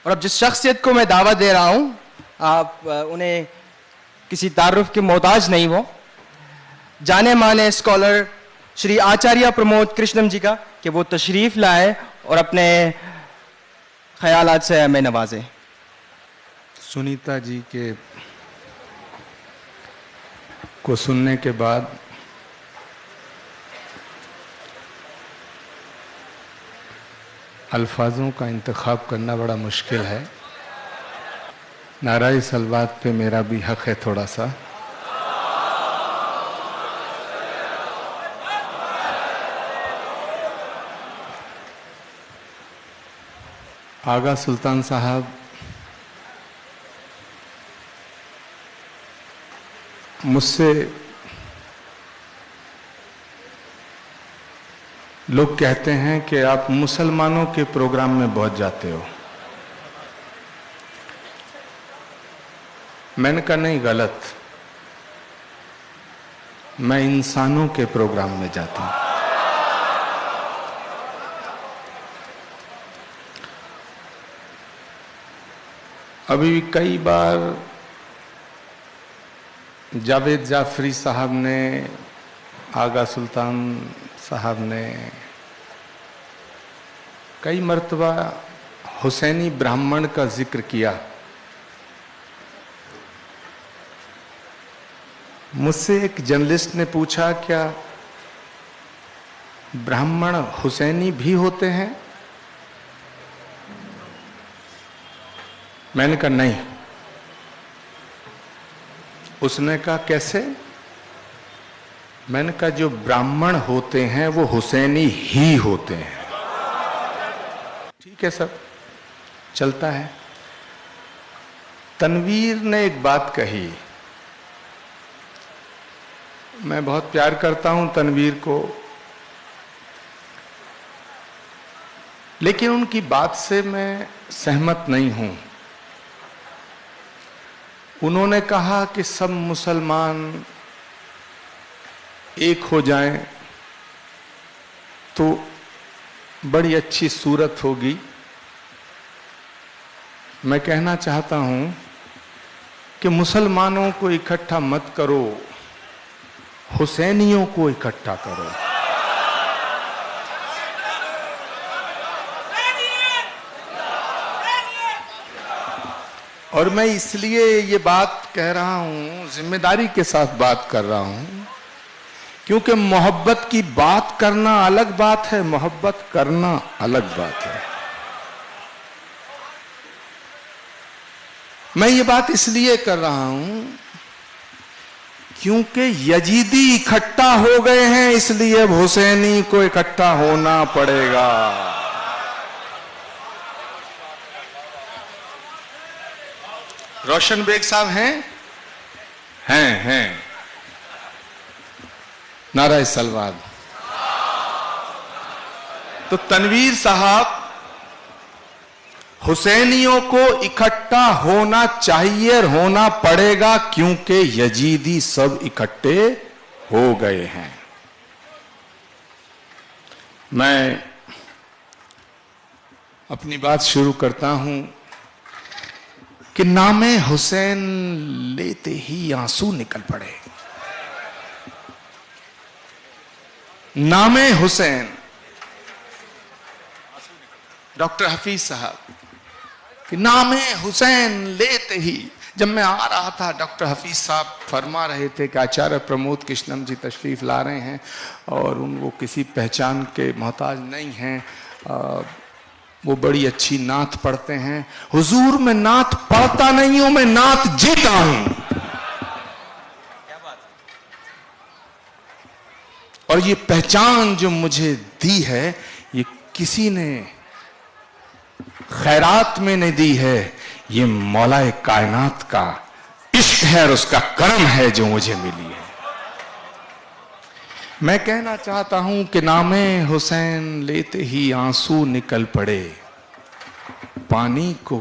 और अब जिस शख्सियत को मैं दावत दे रहा हूं, आप उन्हें किसी तारुफ के मोहताज नहीं हो, जाने माने स्कॉलर श्री आचार्य प्रमोद कृष्णम जी का, कि वो तशरीफ लाए और अपने ख्यालात से हमें नवाजे। सुनीता जी के को सुनने के बाद अल्फाजों का इंतखाब करना बड़ा मुश्किल है। नाराज़ सलवात पे मेरा भी हक है थोड़ा सा। आगा सुल्तान साहब मुझसे लोग कहते हैं कि आप मुसलमानों के प्रोग्राम में बहुत जाते हो। मैंने कहा नहीं, गलत, मैं इंसानों के प्रोग्राम में जाता हूं। अभी कई बार जावेद जाफरी साहब ने, आगा सुल्तान साहब ने कई मर्तबा हुसैनी ब्राह्मण का जिक्र किया। मुझसे एक जर्नलिस्ट ने पूछा, क्या ब्राह्मण हुसैनी भी होते हैं? मैंने कहा नहीं। उसने कहा कैसे? मैंने कहा जो ब्राह्मण होते हैं वो हुसैनी ही होते हैं। ठीक है, सब चलता है। तनवीर ने एक बात कही, मैं बहुत प्यार करता हूं तनवीर को, लेकिन उनकी बात से मैं सहमत नहीं हूं। उन्होंने कहा कि सब मुसलमान एक हो जाएं तो बड़ी अच्छी सूरत होगी। मैं कहना चाहता हूं कि मुसलमानों को इकट्ठा मत करो, हुसैनियों को इकट्ठा करो। और मैं इसलिए ये बात कह रहा हूं, जिम्मेदारी के साथ बात कर रहा हूं, क्योंकि मोहब्बत की बात करना अलग बात है, मोहब्बत करना अलग बात है। मैं ये बात इसलिए कर रहा हूं क्योंकि यजीदी इकट्ठा हो गए हैं, इसलिए अब हुसैनी को इकट्ठा होना पड़ेगा। रोशन बेग साहब हैं नाराज़ सलवात। तो तनवीर साहब, हुसैनियों को इकट्ठा होना चाहिए और होना पड़ेगा, क्योंकि यजीदी सब इकट्ठे हो गए हैं। मैं अपनी बात शुरू करता हूं कि नामे हुसैन लेते ही आंसू निकल पड़े। नामे हुसैन, डॉक्टर हफीज साहब कि नामे हुसैन लेते ही, जब मैं आ रहा था डॉक्टर हफीज साहब फरमा रहे थे कि आचार्य प्रमोद कृष्णम जी तशरीफ ला रहे हैं और वो किसी पहचान के मोहताज नहीं हैं, वो बड़ी अच्छी नात पढ़ते हैं। हुजूर, मैं नात पढ़ता नहीं हूं, मैं नात जीता हूं। और ये पहचान जो मुझे दी है, ये किसी ने खैरात में नहीं दी है, ये मौलाए कायनात का इश्क है और उसका करम है जो मुझे मिली है। मैं कहना चाहता हूं कि नामे हुसैन लेते ही आंसू निकल पड़े। पानी को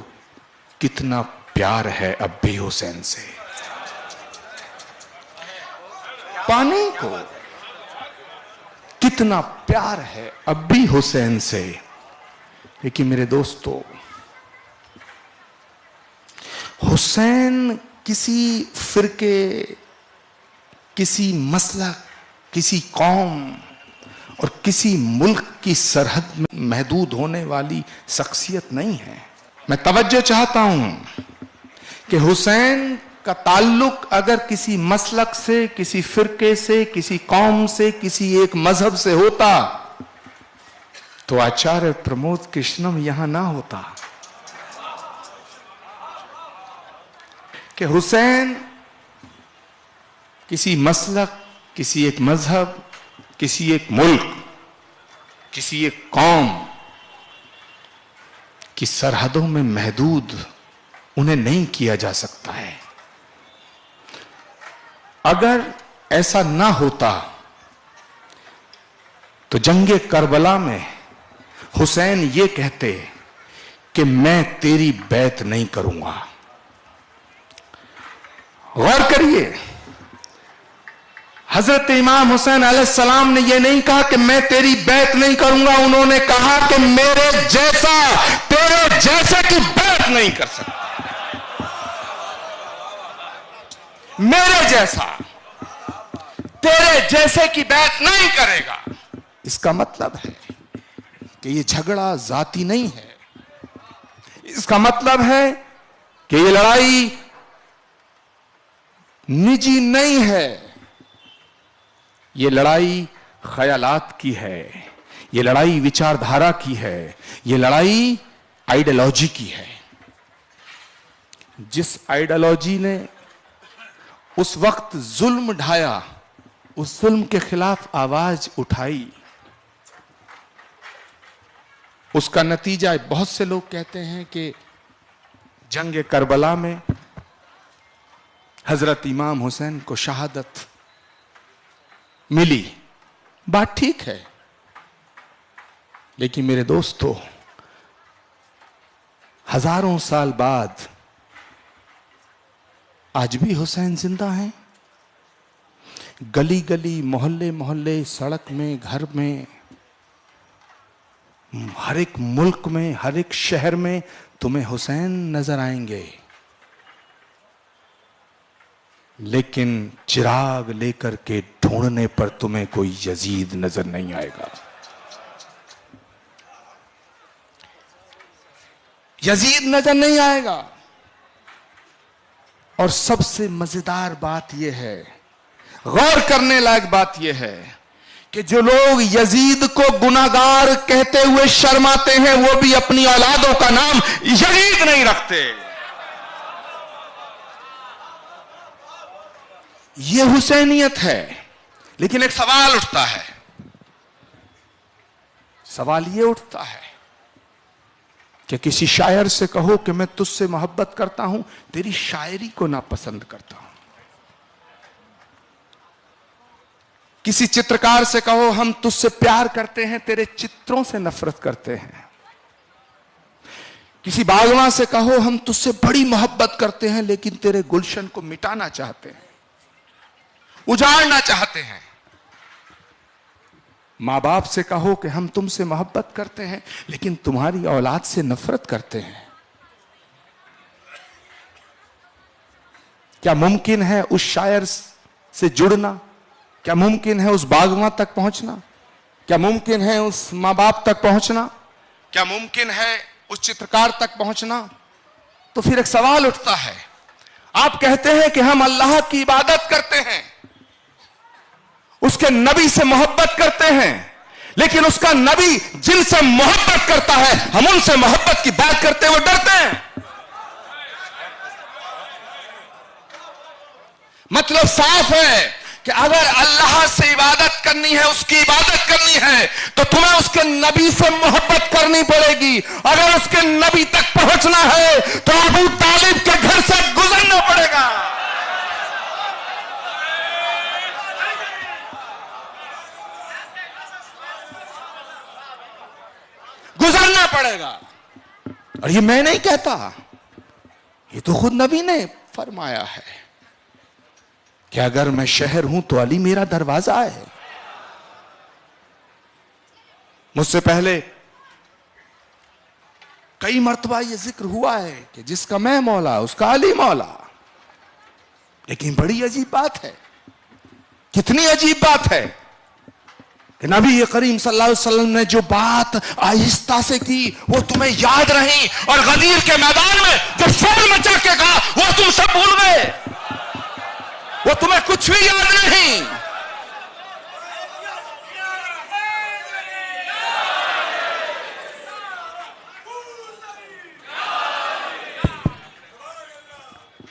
कितना प्यार है अब भी हुसैन से, पानी को कितना प्यार है अब भी हुसैन से। लेकिन मेरे दोस्तों, हुसैन किसी फिरके, किसी मसलक, किसी कौम और किसी मुल्क की सरहद में महदूद होने वाली शख्सियत नहीं है। मैं तवज्जो चाहता हूं कि हुसैन का ताल्लुक अगर किसी मसलक से, किसी फिरके से, किसी कौम से, किसी एक मजहब से होता तो आचार्य प्रमोद कृष्णम यहां ना होता। कि हुसैन किसी मसलक, किसी एक मजहब, किसी एक मुल्क, किसी एक कौम की सरहदों में महदूद उन्हें नहीं किया जा सकता है। अगर ऐसा ना होता तो जंगे करबला में हुसैन ये कहते कि मैं तेरी बैत नहीं करूंगा। गौर करिए, हजरत इमाम हुसैन अलैहिस्सलाम ने यह नहीं कहा कि मैं तेरी बैत नहीं करूंगा, उन्होंने कहा कि मेरे जैसा तेरे जैसे की बैत नहीं कर सकता। मेरे जैसा तेरे जैसे की बैत नहीं करेगा। इसका मतलब है कि यह झगड़ा जाती नहीं है। इसका मतलब है कि यह लड़ाई निजी नहीं है। यह लड़ाई ख्यालात की है, यह लड़ाई विचारधारा की है, यह लड़ाई आइडियोलॉजी की है। जिस आइडियोलॉजी ने उस वक्त जुल्म ढाया, उस जुल्म के खिलाफ आवाज उठाई, उसका नतीजा बहुत से लोग कहते हैं कि जंग करबला में हजरत इमाम हुसैन को शहादत मिली। बात ठीक है, लेकिन मेरे दोस्तों, हजारों साल बाद आज भी हुसैन जिंदा हैं। गली गली, मोहल्ले मोहल्ले, सड़क में, घर में, हर एक मुल्क में, हर एक शहर में तुम्हें हुसैन नजर आएंगे, लेकिन चिराग लेकर के ढूंढने पर तुम्हें कोई यजीद नजर नहीं आएगा। यजीद नजर नहीं आएगा। और सबसे मजेदार बात यह है, गौर करने लायक बात यह है कि जो लोग यजीद को गुनाहगार कहते हुए शर्माते हैं, वो भी अपनी औलादों का नाम यजीद नहीं रखते। यह हुसैनियत है। लेकिन एक सवाल उठता है, सवाल यह उठता है कि किसी शायर से कहो कि मैं तुझसे मोहब्बत करता हूं, तेरी शायरी को नापसंद करता हूं। किसी चित्रकार से कहो हम तुझसे प्यार करते हैं, तेरे चित्रों से नफरत करते हैं। किसी बागवान से कहो हम तुझसे बड़ी मोहब्बत करते हैं, लेकिन तेरे गुलशन को मिटाना चाहते हैं, उजाड़ना चाहते हैं। मां बाप से कहो कि हम तुमसे मोहब्बत करते हैं, लेकिन तुम्हारी औलाद से नफरत करते हैं। क्या मुमकिन है उस शायर से जुड़ना? क्या मुमकिन है उस बागवान तक पहुंचना? क्या मुमकिन है उस मां बाप तक पहुंचना? क्या मुमकिन है उस चित्रकार तक पहुंचना? तो फिर एक सवाल उठता है, आप कहते हैं कि हम अल्लाह की इबादत करते हैं, उसके नबी से मोहब्बत करते हैं, लेकिन उसका नबी जिनसे मोहब्बत करता है, हम उनसे मोहब्बत की बात करते हुए डरते हैं। मतलब साफ है कि अगर अल्लाह से इबादत करनी है, उसकी इबादत करनी है, तो तुम्हें उसके नबी से मोहब्बत करनी पड़ेगी। अगर उसके नबी तक पहुंचना है तो अबू तालिब के घर से गुजरना पड़ेगा। गुजरना पड़ेगा। और ये मैं नहीं कहता, ये तो खुद नबी ने फरमाया है कि अगर मैं शहर हूं तो अली मेरा दरवाजा है। मुझसे पहले कई मर्तबा ये जिक्र हुआ है कि जिसका मैं मौला उसका अली मौला। लेकिन बड़ी अजीब बात है, कितनी अजीब बात है कि नबी करीम सल्लल्लाहु अलैहि वसल्लम ने जो बात आहिस्ता से की वो तुम्हें याद रही, और गदीर के मैदान में जो शोर मचा के कहा वो तुम सब भूल गए, वो तुम्हें कुछ भी याद नहीं।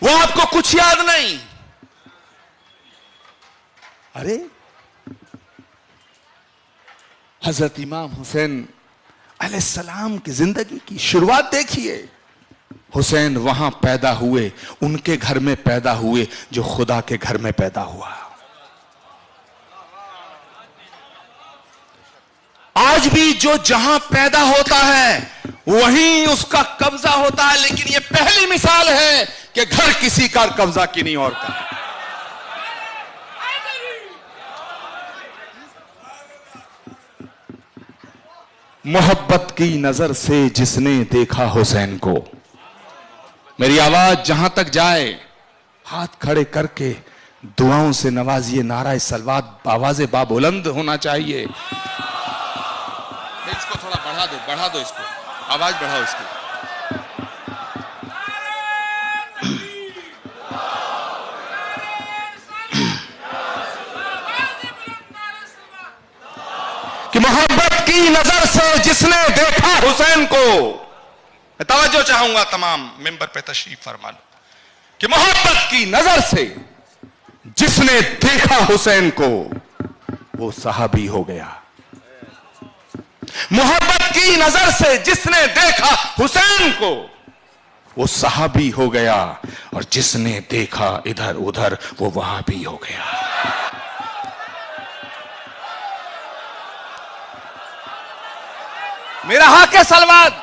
वो आपको कुछ याद नहीं। अरे हजरत इमाम हुसैन अलैहिस्सलाम की जिंदगी की शुरुआत देखिए। हुसैन वहां पैदा हुए, उनके घर में पैदा हुए जो खुदा के घर में पैदा हुआ। आज भी जो जहां पैदा होता है वहीं उसका कब्जा होता है, लेकिन यह पहली मिसाल है कि घर किसी का कब्जा किन्हीं और का। मोहब्बत की नजर से जिसने देखा हुसैन को, मेरी आवाज जहां तक जाए हाथ खड़े करके दुआओं से नवाजिए। नारा सलवात आवाज़े बाबुलंद होना चाहिए। इसको थोड़ा बढ़ा दो इसको, आवाज बढ़ाओ इसकी। कि मोहब्बत की नजर से जिसने देखा हुसैन को, मैं तवज्जो चाहूंगा तमाम मेंबर पे तशरीफ फरमा लो, कि मोहब्बत की नजर से जिसने देखा हुसैन को वो सहाबी हो गया। मोहब्बत की नजर से जिसने देखा हुसैन को वो सहाबी हो गया, और जिसने देखा इधर उधर वो वहाबी हो गया। मेरा हक है सलवात,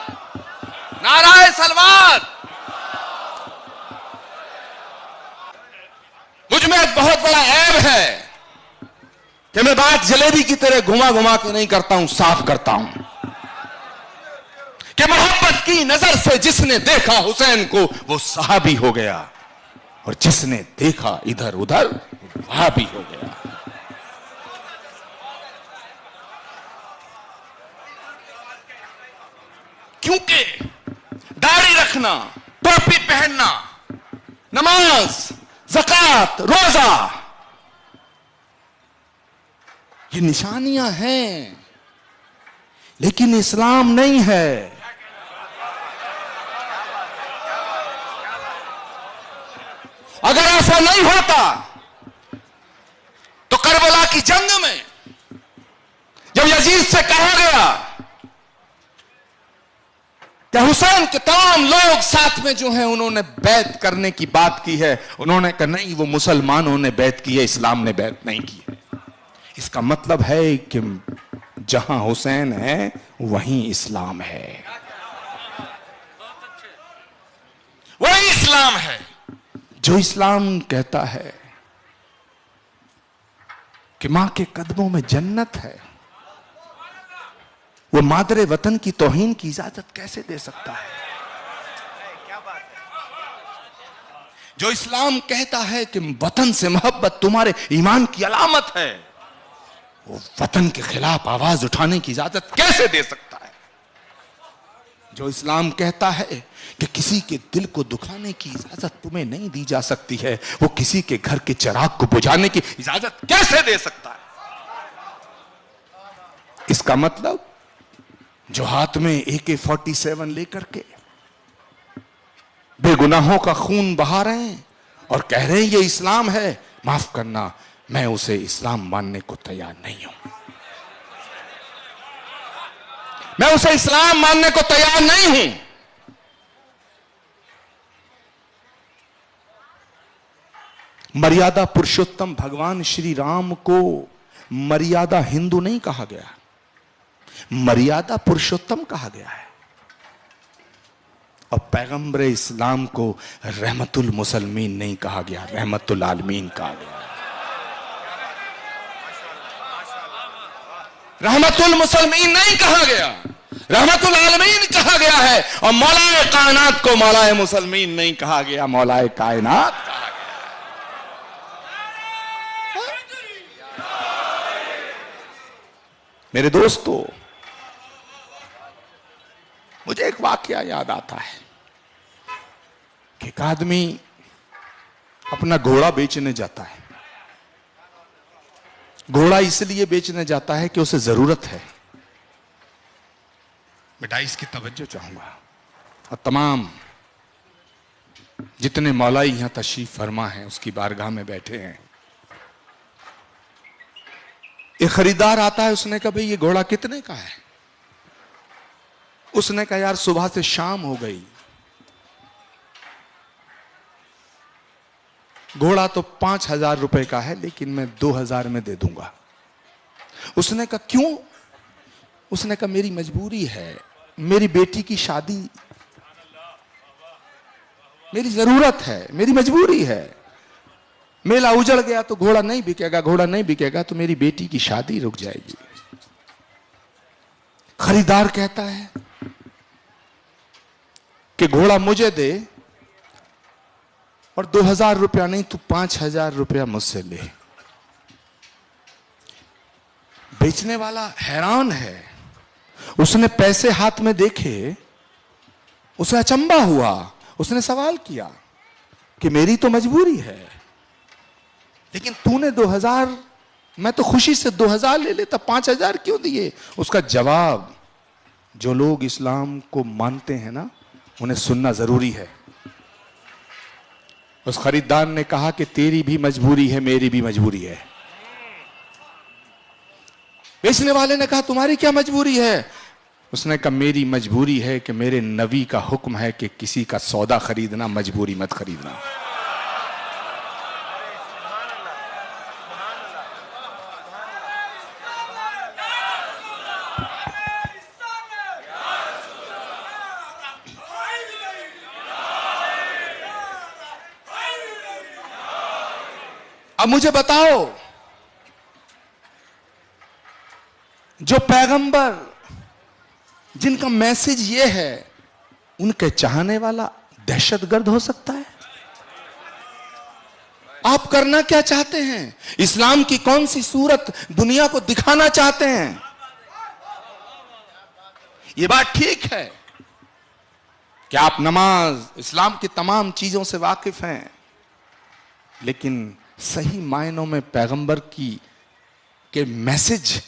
नाराए सलवात। मुझ में एक बहुत बड़ा ऐब है कि मैं बात जलेबी की तरह घुमा घुमा के नहीं करता हूं, साफ करता हूं कि मोहब्बत की नजर से जिसने देखा हुसैन को वो सहाबी हो गया, और जिसने देखा इधर उधर वहाबी हो गया। क्योंकि दाढ़ी रखना, टोपी पहनना, नमाज, ज़कात, रोजा, ये निशानियां हैं, लेकिन इस्लाम नहीं है। अगर ऐसा नहीं होता तो करबला की जंग में जब यजीद से कहा गया कि हुसैन के तमाम लोग साथ में जो हैं उन्होंने बैत करने की बात की है, उन्होंने कहा नहीं, वो मुसलमानों ने बैत की है, इस्लाम ने बैत नहीं की है। इसका मतलब है कि जहां हुसैन है वहीं इस्लाम है, वही इस्लाम है। जो इस्लाम कहता है कि मां के कदमों में जन्नत है, वो मादरे वतन की तौहीन की इजाजत कैसे दे सकता है? जो इस्लाम कहता है कि वतन से मोहब्बत तुम्हारे ईमान की अलामत है, वो वतन के खिलाफ आवाज उठाने की इजाजत कैसे दे सकता है? जो इस्लाम कहता है कि किसी के दिल को दुखाने की इजाजत तुम्हें नहीं दी जा सकती है, वो किसी के घर के चिराग को बुझाने की इजाजत कैसे दे सकता है? इसका मतलब जो हाथ में AK-47 लेकर के बेगुनाहों का खून बहा रहे हैं और कह रहे हैं ये इस्लाम है, माफ करना, मैं उसे इस्लाम मानने को तैयार नहीं हूं। मैं उसे इस्लाम मानने को तैयार नहीं हूं। मर्यादा पुरुषोत्तम भगवान श्री राम को मर्यादा हिंदू नहीं कहा गया, मर्यादा पुरुषोत्तम कहा गया है। और पैगंबर इस्लाम को रहमतुल मुसलमीन नहीं कहा गया, रहमतुल आलमीन कहा गया। रहमतुल मुसलमीन नहीं कहा गया, रहमतुल आलमीन कहा गया है। और मौलाए कायनात को मौलाए मुसलमीन नहीं कहा गया, मौलाए कायनात कहा गया। मेरे दोस्तों, मुझे एक वाकया याद आता है कि एक आदमी अपना घोड़ा बेचने जाता है। घोड़ा इसलिए बेचने जाता है कि उसे जरूरत है। बेटा इसकी तवज्जो चाहूंगा, और तमाम जितने मौलाई यहां तशरीफ फरमा हैं उसकी बारगाह में बैठे हैं। एक खरीदार आता है, उसने कहा भाई ये घोड़ा कितने का है? उसने कहा यार सुबह से शाम हो गई, घोड़ा तो 5,000 रुपए का है, लेकिन मैं 2,000 में दे दूंगा। उसने कहा क्यों? उसने कहा मेरी मजबूरी है, मेरी बेटी की शादी, मेरी जरूरत है, मेरी मजबूरी है। मेला उजड़ गया तो घोड़ा नहीं बिकेगा, घोड़ा नहीं बिकेगा तो मेरी बेटी की शादी रुक जाएगी। खरीदार कहता है कि घोड़ा मुझे दे और 2,000 रुपया नहीं, तू 5,000 रुपया मुझसे ले। बेचने वाला हैरान है, उसने पैसे हाथ में देखे, उसे अचंभा हुआ। उसने सवाल किया कि मेरी तो मजबूरी है, लेकिन तूने 2,000, मैं तो खुशी से 2,000 ले लेता, 5,000 क्यों दिए? उसका जवाब जो लोग इस्लाम को मानते हैं ना, उन्हें सुनना जरूरी है। उस खरीदार ने कहा कि तेरी भी मजबूरी है, मेरी भी मजबूरी है। बेचने वाले ने कहा तुम्हारी क्या मजबूरी है? उसने कहा मेरी मजबूरी है कि मेरे नबी का हुक्म है कि किसी का सौदा खरीदना मजबूरी मत खरीदना। अब मुझे बताओ, जो पैगंबर जिनका मैसेज ये है, उनके चाहने वाला दहशतगर्द हो सकता है? आप करना क्या चाहते हैं? इस्लाम की कौन सी सूरत दुनिया को दिखाना चाहते हैं? ये बात ठीक है कि आप नमाज, इस्लाम की तमाम चीजों से वाकिफ हैं, लेकिन सही मायनों में पैगंबर के मैसेज,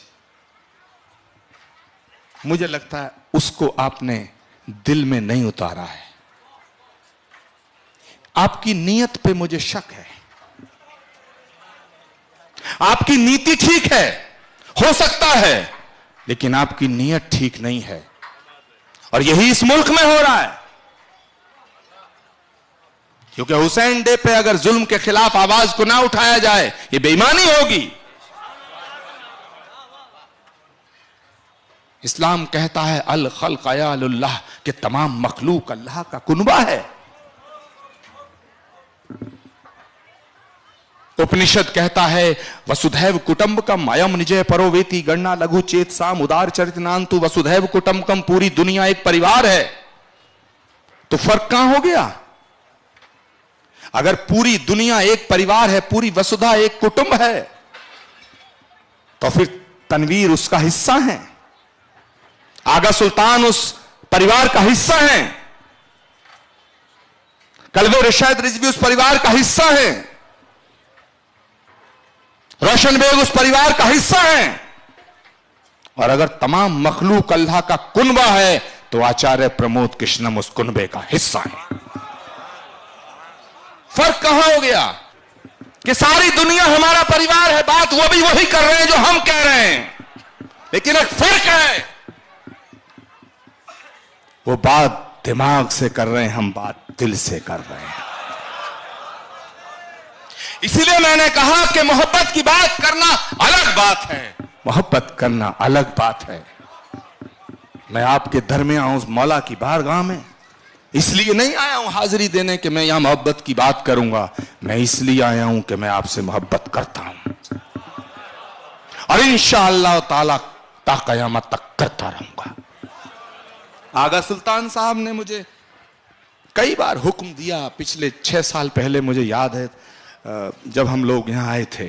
मुझे लगता है उसको आपने दिल में नहीं उतारा है। आपकी नीयत पे मुझे शक है। आपकी नीति ठीक है, हो सकता है, लेकिन आपकी नीयत ठीक नहीं है, और यही इस मुल्क में हो रहा है। क्योंकि हुसैन डे पे अगर जुल्म के खिलाफ आवाज को ना उठाया जाए, ये बेईमानी होगी। इस्लाम कहता है अल खल्क अयालुल्लाह, कि तमाम मखलूक अल्लाह का कुनबा है। उपनिषद कहता है वसुधैव कुटुंबकम अयम निजय परोवेति गणना लघु चेत साम उदार चरितनांतु वसुधैव कुटुंबकम, पूरी दुनिया एक परिवार है। तो फर्क कहां हो गया? अगर पूरी दुनिया एक परिवार है, पूरी वसुधा एक कुटुंब है, तो फिर तनवीर उसका हिस्सा है, आगा सुल्तान उस परिवार का हिस्सा है, कल्बे रशाद रिजवी उस परिवार का हिस्सा है, रोशन बेग उस परिवार का हिस्सा है। और अगर तमाम मखलूक अल्लाह का कुनबा है, तो आचार्य प्रमोद कृष्णम उस कुनबे का हिस्सा है। फर्क कहां हो गया कि सारी दुनिया हमारा परिवार है? बात वो भी वही कर रहे हैं जो हम कह रहे हैं, लेकिन एक फर्क है, वो बात दिमाग से कर रहे हैं, हम बात दिल से कर रहे हैं। इसीलिए मैंने कहा कि मोहब्बत की बात करना अलग बात है, मोहब्बत करना अलग बात है। मैं आपके दर में आऊं उस मौला की बारगाह में, इसलिए नहीं आया हूं हाजिरी देने कि मैं यहां मोहब्बत की बात करूंगा, मैं इसलिए आया हूं कि मैं आपसे मोहब्बत करता हूं। और इंशाअल्लाह ताला ता कयामत तक करता रहूंगा। आगा सुल्तान साहब ने मुझे कई बार हुक्म दिया। पिछले 6 साल पहले मुझे याद है जब हम लोग यहां आए थे,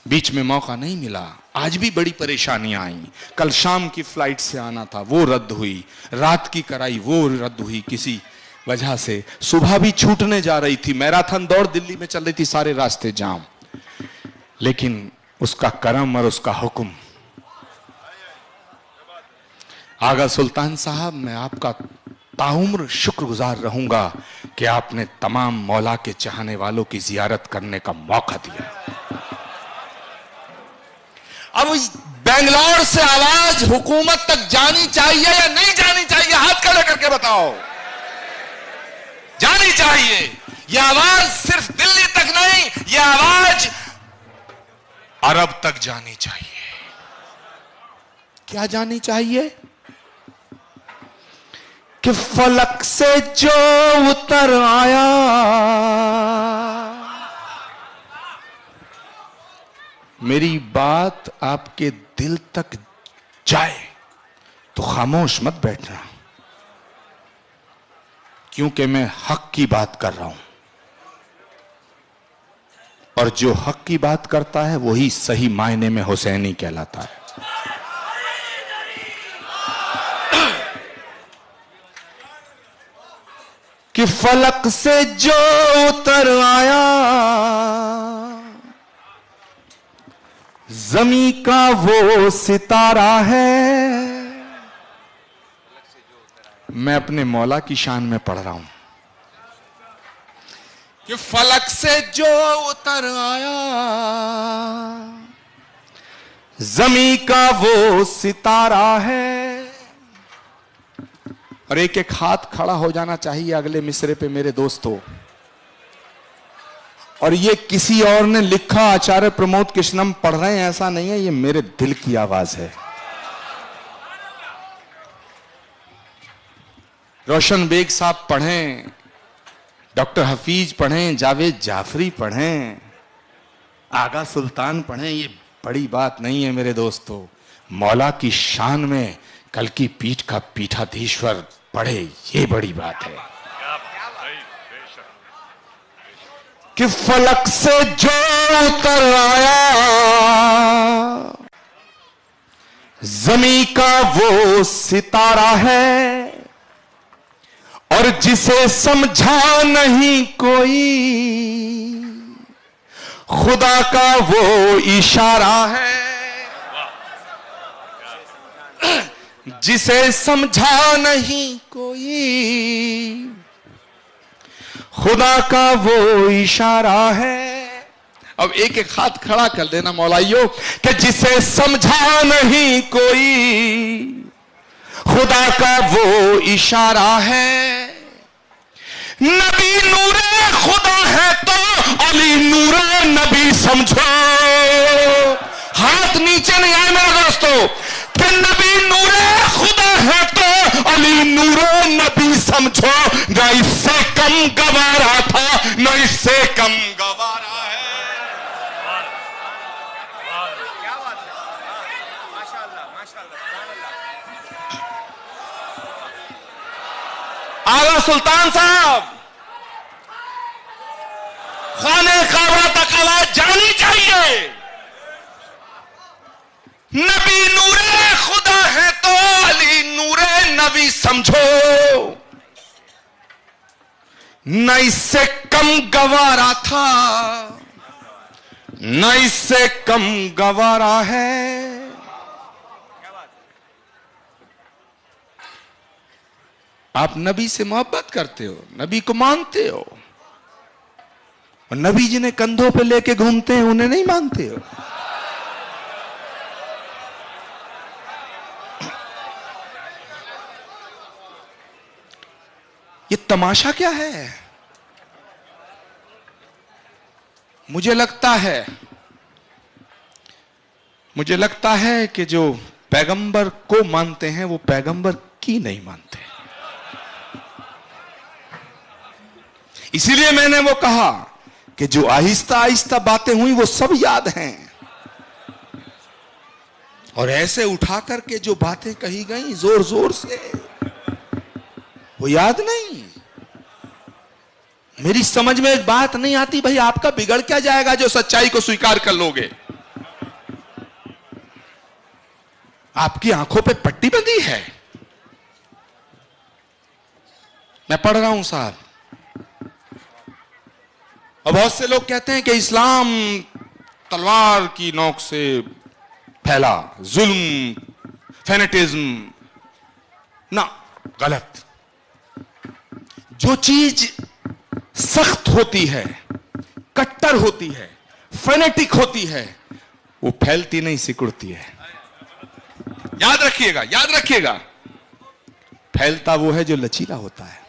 बीच में मौका नहीं मिला। आज भी बड़ी परेशानियां आई। कल शाम की फ्लाइट से आना था, वो रद्द हुई। रात की कराई, वो रद्द हुई किसी वजह से। सुबह भी छूटने जा रही थी। मैराथन दौड़ दिल्ली में चल रही थी, सारे रास्ते जाम। लेकिन उसका करम और उसका हुक्म। आगा सुल्तान साहब, मैं आपका ताउम्र शुक्रगुजार रहूंगा कि आपने तमाम मौला के चाहने वालों की जियारत करने का मौका दिया। अब बेंगलोर से आवाज हुकूमत तक जानी चाहिए या नहीं जानी चाहिए? हाथ खड़े करके बताओ। जानी चाहिए। यह आवाज सिर्फ दिल्ली तक नहीं, यह आवाज अरब तक जानी चाहिए। क्या जानी चाहिए? कि फलक से जो उतर आया, मेरी बात आपके दिल तक जाए तो खामोश मत बैठना, क्योंकि मैं हक की बात कर रहा हूं, और जो हक की बात करता है वही सही मायने में हुसैनी कहलाता है। कि फलक से जो उतर आया, ज़मीं का वो सितारा है। मैं अपने मौला की शान में पढ़ रहा हूं कि फलक से जो उतर आया, ज़मीं का वो सितारा है। और एक एक हाथ खड़ा हो जाना चाहिए अगले मिसरे पे मेरे दोस्तों। और ये किसी और ने लिखा, आचार्य प्रमोद कृष्णम पढ़ रहे हैं, ऐसा नहीं है, ये मेरे दिल की आवाज है। रोशन बेग साहब पढ़ें, डॉक्टर हफीज पढ़ें, जावेद जाफरी पढ़ें, आगा सुल्तान पढ़ें, ये बड़ी बात नहीं है मेरे दोस्तों। मौला की शान में कल की पीठ का पीठाधीश्वर पढ़े, ये बड़ी बात है। कि फलक से जो उतर आया, ज़मीं का वो सितारा है। और जिसे समझा नहीं कोई, खुदा का वो इशारा है। जिसे समझा नहीं कोई, खुदा का वो इशारा है। अब एक एक हाथ खड़ा कर देना मौलाइयों कि जिसे समझा नहीं कोई, खुदा का वो इशारा है। नबी नूरे खुदा है तो अली नूरे नबी समझो। हाथ नीचे नहीं आए मेरे दोस्तों। कि नबी नूरे खुदा है तो अली नूरे नबी समझो। न इससे कम गवारा था, न इससे कम गवारा है। क्या बात है, माशाअल्लाह माशाअल्लाह। आगा सुल्तान साहब, खाने काबा तक आवाज जानी चाहिए। नबी नूरे खुदा है तो अली नूरे नबी समझो। न इससे कम गवारा था, न इससे कम गवारा है। आप नबी से मोहब्बत करते हो, नबी को मानते हो, और नबी जिन्हें कंधों पे लेके घूमते हैं उन्हें नहीं मानते हो। ये तमाशा क्या है? मुझे लगता है कि जो पैगंबर को मानते हैं वो पैगंबर की नहीं मानते। इसीलिए मैंने वो कहा कि जो आहिस्ता आहिस्ता बातें हुई वो सब याद हैं। और ऐसे उठा करके जो बातें कही गई जोर जोर से, वो याद नहीं। मेरी समझ में एक बात नहीं आती, भाई आपका बिगड़ क्या जाएगा जो सच्चाई को स्वीकार कर लोगे? आपकी आंखों पे पट्टी बंधी है। मैं पढ़ रहा हूं साहब, और बहुत से लोग कहते हैं कि इस्लाम तलवार की नोक से फैला, जुल्म, फेनेटिज्म। ना, गलत। जो चीज सख्त होती है, कट्टर होती है, फेनेटिक होती है, वो फैलती नहीं, सिकुड़ती है। याद रखिएगा, याद रखिएगा। फैलता वो है जो लचीला होता है।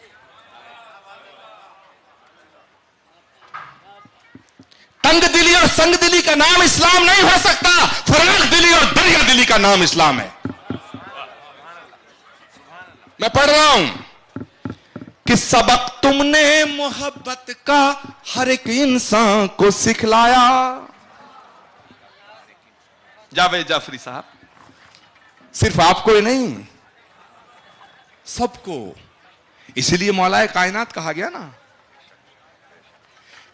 तंग दिली और संग दिली का नाम इस्लाम नहीं हो सकता। फराख दिली और दरिया दिली का नाम इस्लाम है। मैं पढ़ रहा हूं कि सबक तुमने मोहब्बत का हर एक इंसान को सिखलाया। जावेद जाफरी साहब, सिर्फ आपको ही नहीं, सबको। इसीलिए मौलाए कायनात कहा गया ना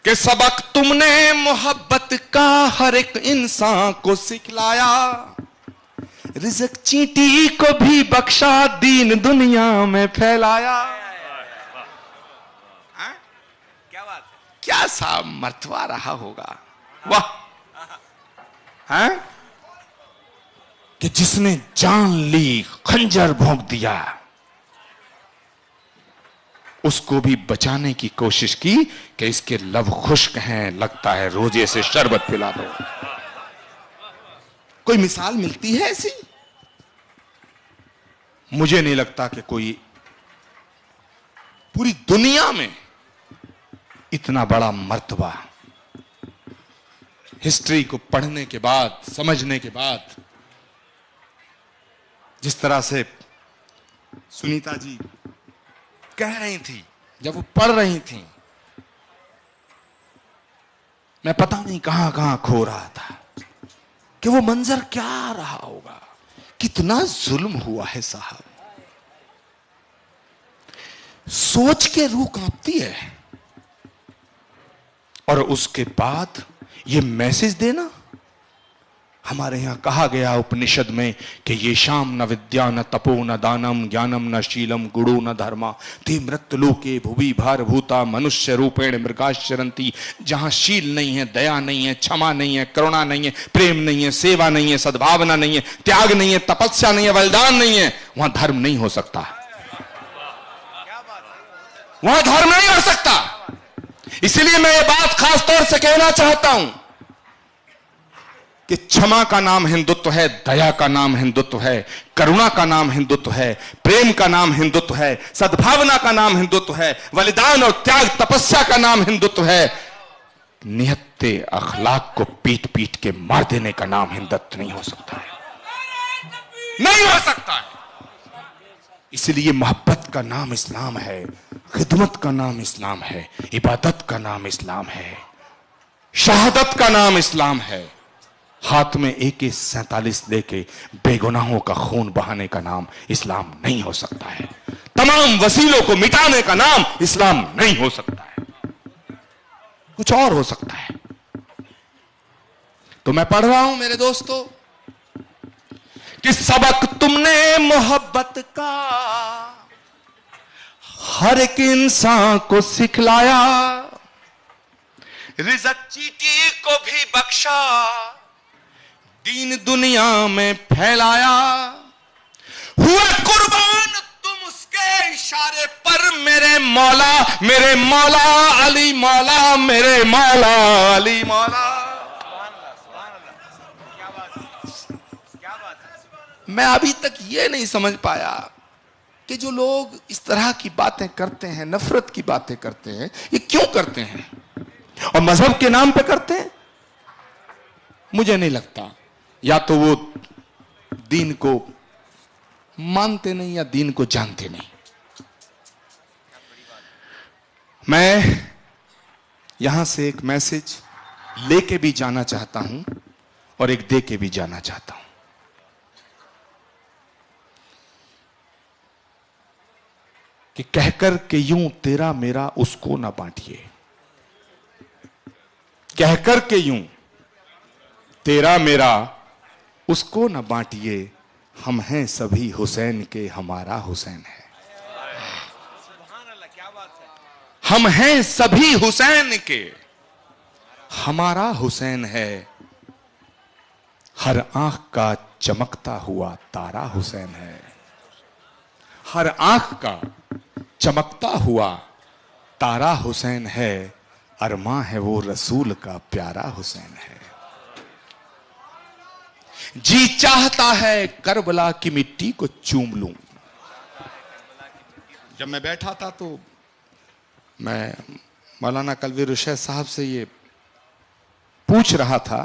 कि सबक तुमने मोहब्बत का हर एक इंसान को सिखलाया, रिज़्क़ चींटी को भी बख्शा, दीन दुनिया में फैलाया। क्या बात है, क्या सा मर्तबा रहा होगा। वाह, हैं कि जिसने जान ली, खंजर भोंक दिया, उसको भी बचाने की कोशिश की कि इसके लब खुश्क हैं, लगता है रोजे से शरबत पिला दो। कोई मिसाल मिलती है ऐसी? मुझे नहीं लगता कि कोई पूरी दुनिया में इतना बड़ा मर्तबा, हिस्ट्री को पढ़ने के बाद, समझने के बाद, जिस तरह से सुनीता जी कह रही थी, जब वो पढ़ रही थी, मैं पता नहीं कहां कहां खो रहा था कि वो मंजर क्या रहा होगा। कितना जुल्म हुआ है साहब, सोच के रूह कांपती है। और उसके बाद ये मैसेज देना, हमारे यहां कहा गया उपनिषद में कि ये शाम न विद्या न तपो न दानम ज्ञानम न शीलम गुणो न धर्मा ते मृत्युलोके भुवि भारभूता मनुष्य रूपेण मृगाश्चरंती। जहां शील नहीं है, दया नहीं है, क्षमा नहीं है, करुणा नहीं है, प्रेम नहीं है, सेवा नहीं है, सद्भावना नहीं है, त्याग नहीं है, तपस्या नहीं है, बलिदान नहीं है, वहां धर्म नहीं हो सकता। वहां धर्म नहीं हो सकता। इसलिए मैं ये बात खास तौर से कहना चाहता हूं कि क्षमा का नाम हिंदुत्व है, दया का नाम हिंदुत्व है, करुणा का नाम हिंदुत्व है, प्रेम का नाम हिंदुत्व है, सद्भावना का नाम हिंदुत्व है, बलिदान और त्याग तपस्या का नाम हिंदुत्व है। निहत्ते अखलाक को पीट पीट के मार देने का नाम हिंदुत्व नहीं हो सकता है, नहीं हो सकता है। इसलिए मोहब्बत का नाम इस्लाम है, खिदमत का नाम इस्लाम है, इबादत का नाम इस्लाम है, शहादत का नाम इस्लाम है। हाथ में AK-47 लेके बेगुनाहों का खून बहाने का नाम इस्लाम नहीं हो सकता है। तमाम वसीलों को मिटाने का नाम इस्लाम नहीं हो सकता है, कुछ और हो सकता है। तो मैं पढ़ रहा हूं मेरे दोस्तों कि सबक तुमने मोहब्बत का हर एक इंसान को सिखलाया, रिज़्क़ चींटी को भी बख्शा, दीन दुनिया में फैलाया। हुआ कुर्बान तुम उसके इशारे पर मेरे मौला, मेरे मौला अली मौला, मेरे मौला अली मौला। मैं अभी तक ये नहीं समझ पाया कि जो लोग इस तरह की बातें करते हैं, नफरत की बातें करते हैं, ये क्यों करते हैं और मजहब के नाम पे करते हैं। मुझे नहीं लगता, या तो वो दीन को मानते नहीं या दीन को जानते नहीं। मैं यहां से एक मैसेज लेके भी जाना चाहता हूं और एक दे के भी जाना चाहता हूं। कि कहकर के यूं तेरा मेरा उसको ना बांटिए, कहकर के यूं तेरा मेरा उसको न बांटिए, हम हैं सभी हुसैन के, हमारा हुसैन है। हम हैं सभी हुसैन के, हमारा हुसैन है। हर आंख का चमकता हुआ तारा हुसैन है। हर आंख का चमकता हुआ तारा हुसैन है। अरमां है वो रसूल का प्यारा हुसैन है। जी चाहता है करबला की मिट्टी को चूम लूं। जब मैं बैठा था तो मैं मौलाना कलवी रुशैद साहब से ये पूछ रहा था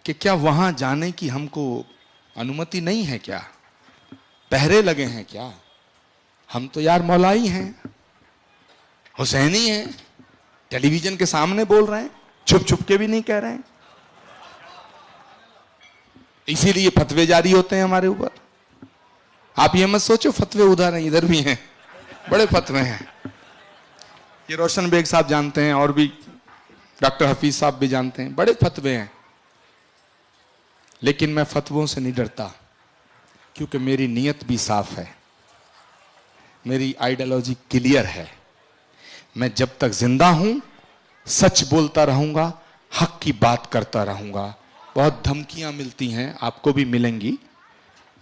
कि क्या वहां जाने की हमको अनुमति नहीं है, क्या पहरे लगे हैं क्या? हम तो यार मौलाई हैं, हुसैनी हैं, टेलीविजन के सामने बोल रहे हैं, छुप छुप के भी नहीं कह रहे हैं, इसीलिए फतवे जारी होते हैं हमारे ऊपर। आप ये मत सोचो फतवे उधर हैं, इधर भी हैं, बड़े फतवे हैं। ये रोशन बेग साहब जानते हैं और भी डॉक्टर हफीज साहब भी जानते हैं, बड़े फतवे हैं। लेकिन मैं फतवों से नहीं डरता, क्योंकि मेरी नीयत भी साफ है, मेरी आइडियोलॉजी क्लियर है। मैं जब तक जिंदा हूं सच बोलता रहूंगा, हक की बात करता रहूंगा। बहुत धमकियां मिलती हैं, आपको भी मिलेंगी,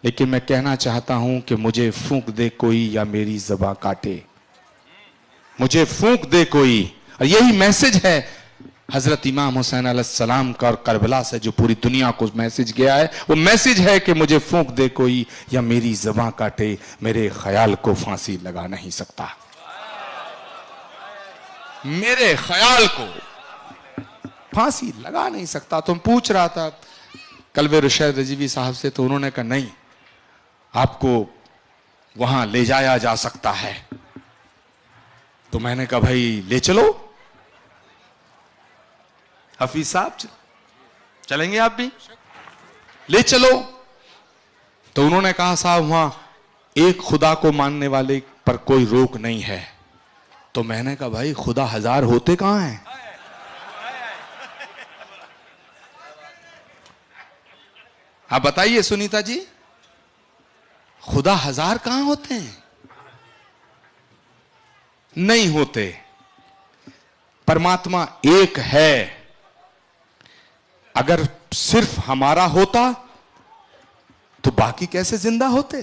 लेकिन मैं कहना चाहता हूं कि मुझे फूंक दे कोई या मेरी ज़बां काटे, मुझे फूंक दे कोई। और यही मैसेज है हजरत इमाम हुसैन अलैहिस्सलाम का और करबला से जो पूरी दुनिया को मैसेज गया है। वो मैसेज है कि मुझे फूंक दे कोई या मेरी ज़बां काटे, मेरे ख्याल को फांसी लगा नहीं सकता, मेरे ख्याल को फांसी लगा नहीं सकता। तो मैं पूछ रहा था कलवे रुशैद रजीवी साहब से, तो उन्होंने कहा नहीं, आपको वहां ले जाया जा सकता है। तो मैंने कहा भाई ले चलो हफीज साहब, चलेंगे आप भी, ले चलो। तो उन्होंने कहा साहब वहां एक खुदा को मानने वाले पर कोई रोक नहीं है। तो मैंने कहा भाई खुदा हजार होते कहां हैं? आप बताइए सुनीता जी, खुदा हजार कहां होते हैं? नहीं होते। परमात्मा एक है। अगर सिर्फ हमारा होता तो बाकी कैसे जिंदा होते?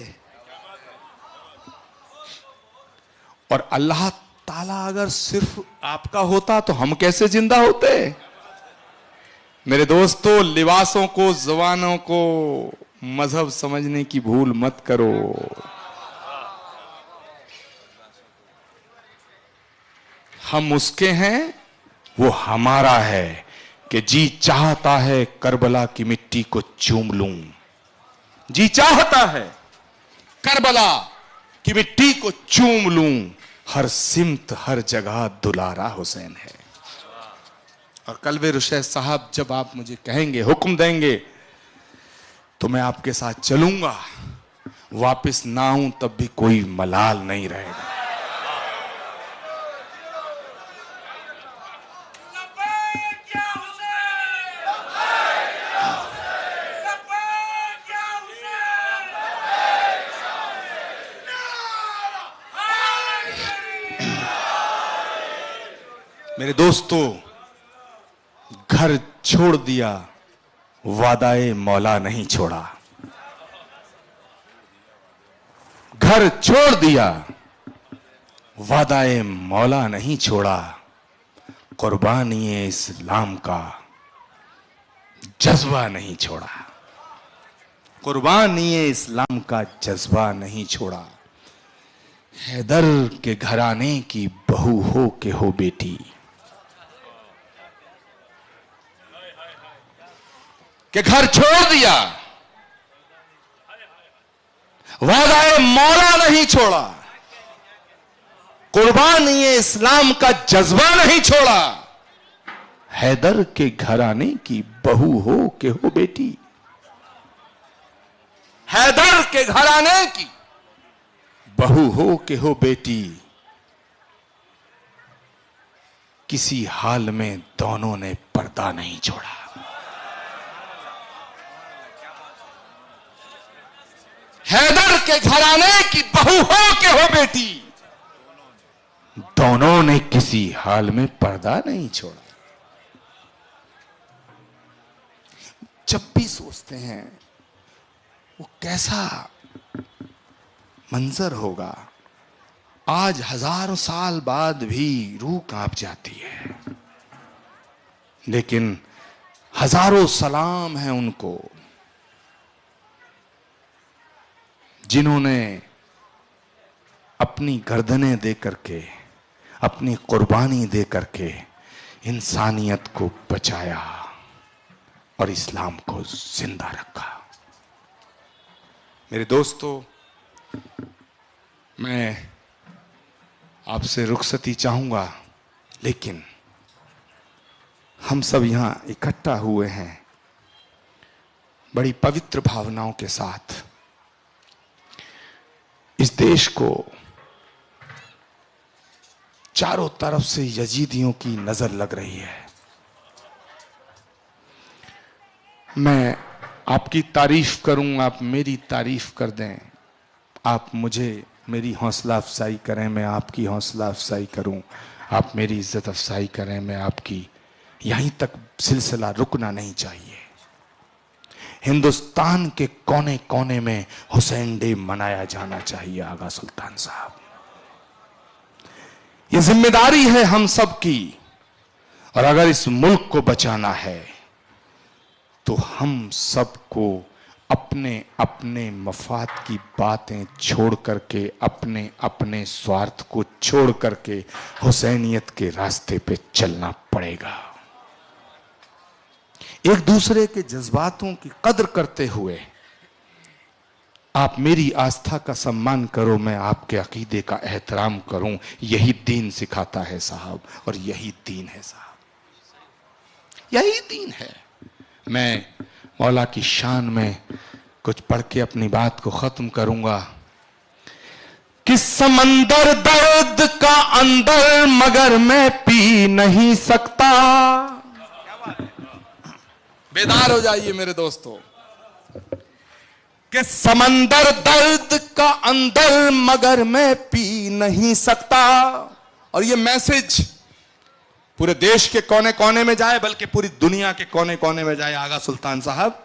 और अल्लाह ताला अगर सिर्फ आपका होता तो हम कैसे जिंदा होते? मेरे दोस्तों, लिबासों को, जबानों को मजहब समझने की भूल मत करो। हम उसके हैं, वो हमारा है। कि जी चाहता है करबला की मिट्टी को चूम लूं, जी चाहता है करबला की मिट्टी को चूम लूं। हर सिमत हर जगह दुलारा हुसैन है। और कलवे रुशैद साहब, जब आप मुझे कहेंगे, हुक्म देंगे, तो मैं आपके साथ चलूंगा। वापस ना आऊं तब भी कोई मलाल नहीं रहेगा। मेरे दोस्तों, घर छोड़ दिया, वादाए मौला नहीं छोड़ा। घर छोड़ दिया, वादाए मौला नहीं छोड़ा। कुर्बानी इस्लाम का जज्बा नहीं छोड़ा। कुर्बानी इस्लाम का जज्बा नहीं छोड़ा। हैदर के घराने की बहू हो के हो बेटी, कि घर छोड़ दिया, वादाए मौला नहीं छोड़ा। कुर्बानी इस्लाम का जज्बा नहीं छोड़ा। हैदर के घराने की बहू हो के हो बेटी। हैदर के घराने की बहू हो कि हो बेटी, किसी हाल में दोनों ने पर्दा नहीं छोड़ा। हैदर के घराने की बहू हो कि हो बेटी, दोनों ने किसी हाल में पर्दा नहीं छोड़ा। जब भी सोचते हैं वो कैसा मंजर होगा, आज हजारों साल बाद भी रूह कांप जाती है। लेकिन हजारों सलाम हैं उनको जिन्होंने अपनी गर्दनें दे करके, अपनी कुर्बानी दे करके इंसानियत को बचाया और इस्लाम को जिंदा रखा। मेरे दोस्तों, मैं आपसे रुखसती चाहूंगा, लेकिन हम सब यहां इकट्ठा हुए हैं बड़ी पवित्र भावनाओं के साथ। इस देश को चारों तरफ से यजीदियों की नजर लग रही है। मैं आपकी तारीफ करूं, आप मेरी तारीफ कर दें, आप मुझे मेरी हौसला अफजाई करें, मैं आपकी हौसला अफजाई करूं, आप मेरी इज्जत अफजाई करें, मैं आपकी, यहीं तक सिलसिला रुकना नहीं चाहिए। हिंदुस्तान के कोने कोने में हुसैन डे मनाया जाना चाहिए। आगा सुल्तान साहब, यह जिम्मेदारी है हम सब की, और अगर इस मुल्क को बचाना है तो हम सबको अपने अपने मफाद की बातें छोड़ करके, अपने अपने स्वार्थ को छोड़ करके हुसैनियत के रास्ते पे चलना पड़ेगा। एक दूसरे के जज्बातों की कदर करते हुए आप मेरी आस्था का सम्मान करो, मैं आपके अकीदे का एहतराम करूं। यही दीन सिखाता है साहब, और यही दीन है साहब, यही दीन है। मैं मौला की शान में कुछ पढ़ के अपनी बात को खत्म करूंगा। कि समंदर दर्द का अंदर मगर मैं पी नहीं सकता। बेदार हो जाइए मेरे दोस्तों। कि समंदर दर्द का अंदर मगर मैं पी नहीं सकता। और ये मैसेज पूरे देश के कोने कोने में जाए, बल्कि पूरी दुनिया के कोने कोने में जाए आगा सुल्तान साहब।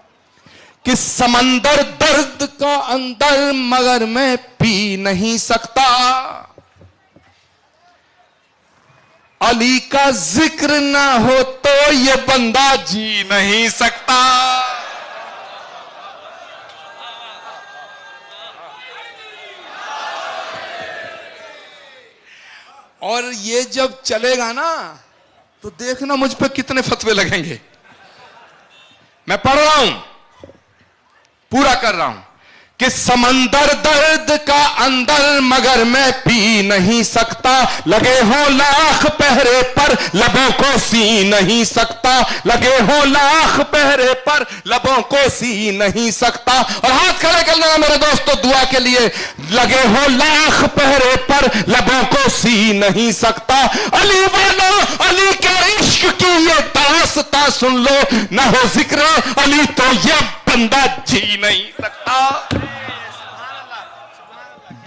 कि समंदर दर्द का अंदर मगर मैं पी नहीं सकता। अली का जिक्र ना हो तो ये बंदा जी नहीं सकता। और ये जब चलेगा ना तो देखना मुझ पे कितने फतवे लगेंगे। मैं पढ़ रहा हूं, पूरा कर रहा हूं। कि समंदर दर्द का अंदर मगर मैं पी नहीं सकता। लगे हो लाख पहरे पर लबों को सी नहीं सकता। लगे हो लाख पहरे पर लबों को सी नहीं सकता। और हाथ खड़े कर लेना मेरे दोस्तों दुआ के लिए। लगे हो लाख पहरे पर लबों को सी नहीं सकता। अली वालों, अली के इश्क की ये दास्तां सुन लो, ना हो जिक्र अली तो ये बंदा जी नहीं सकता।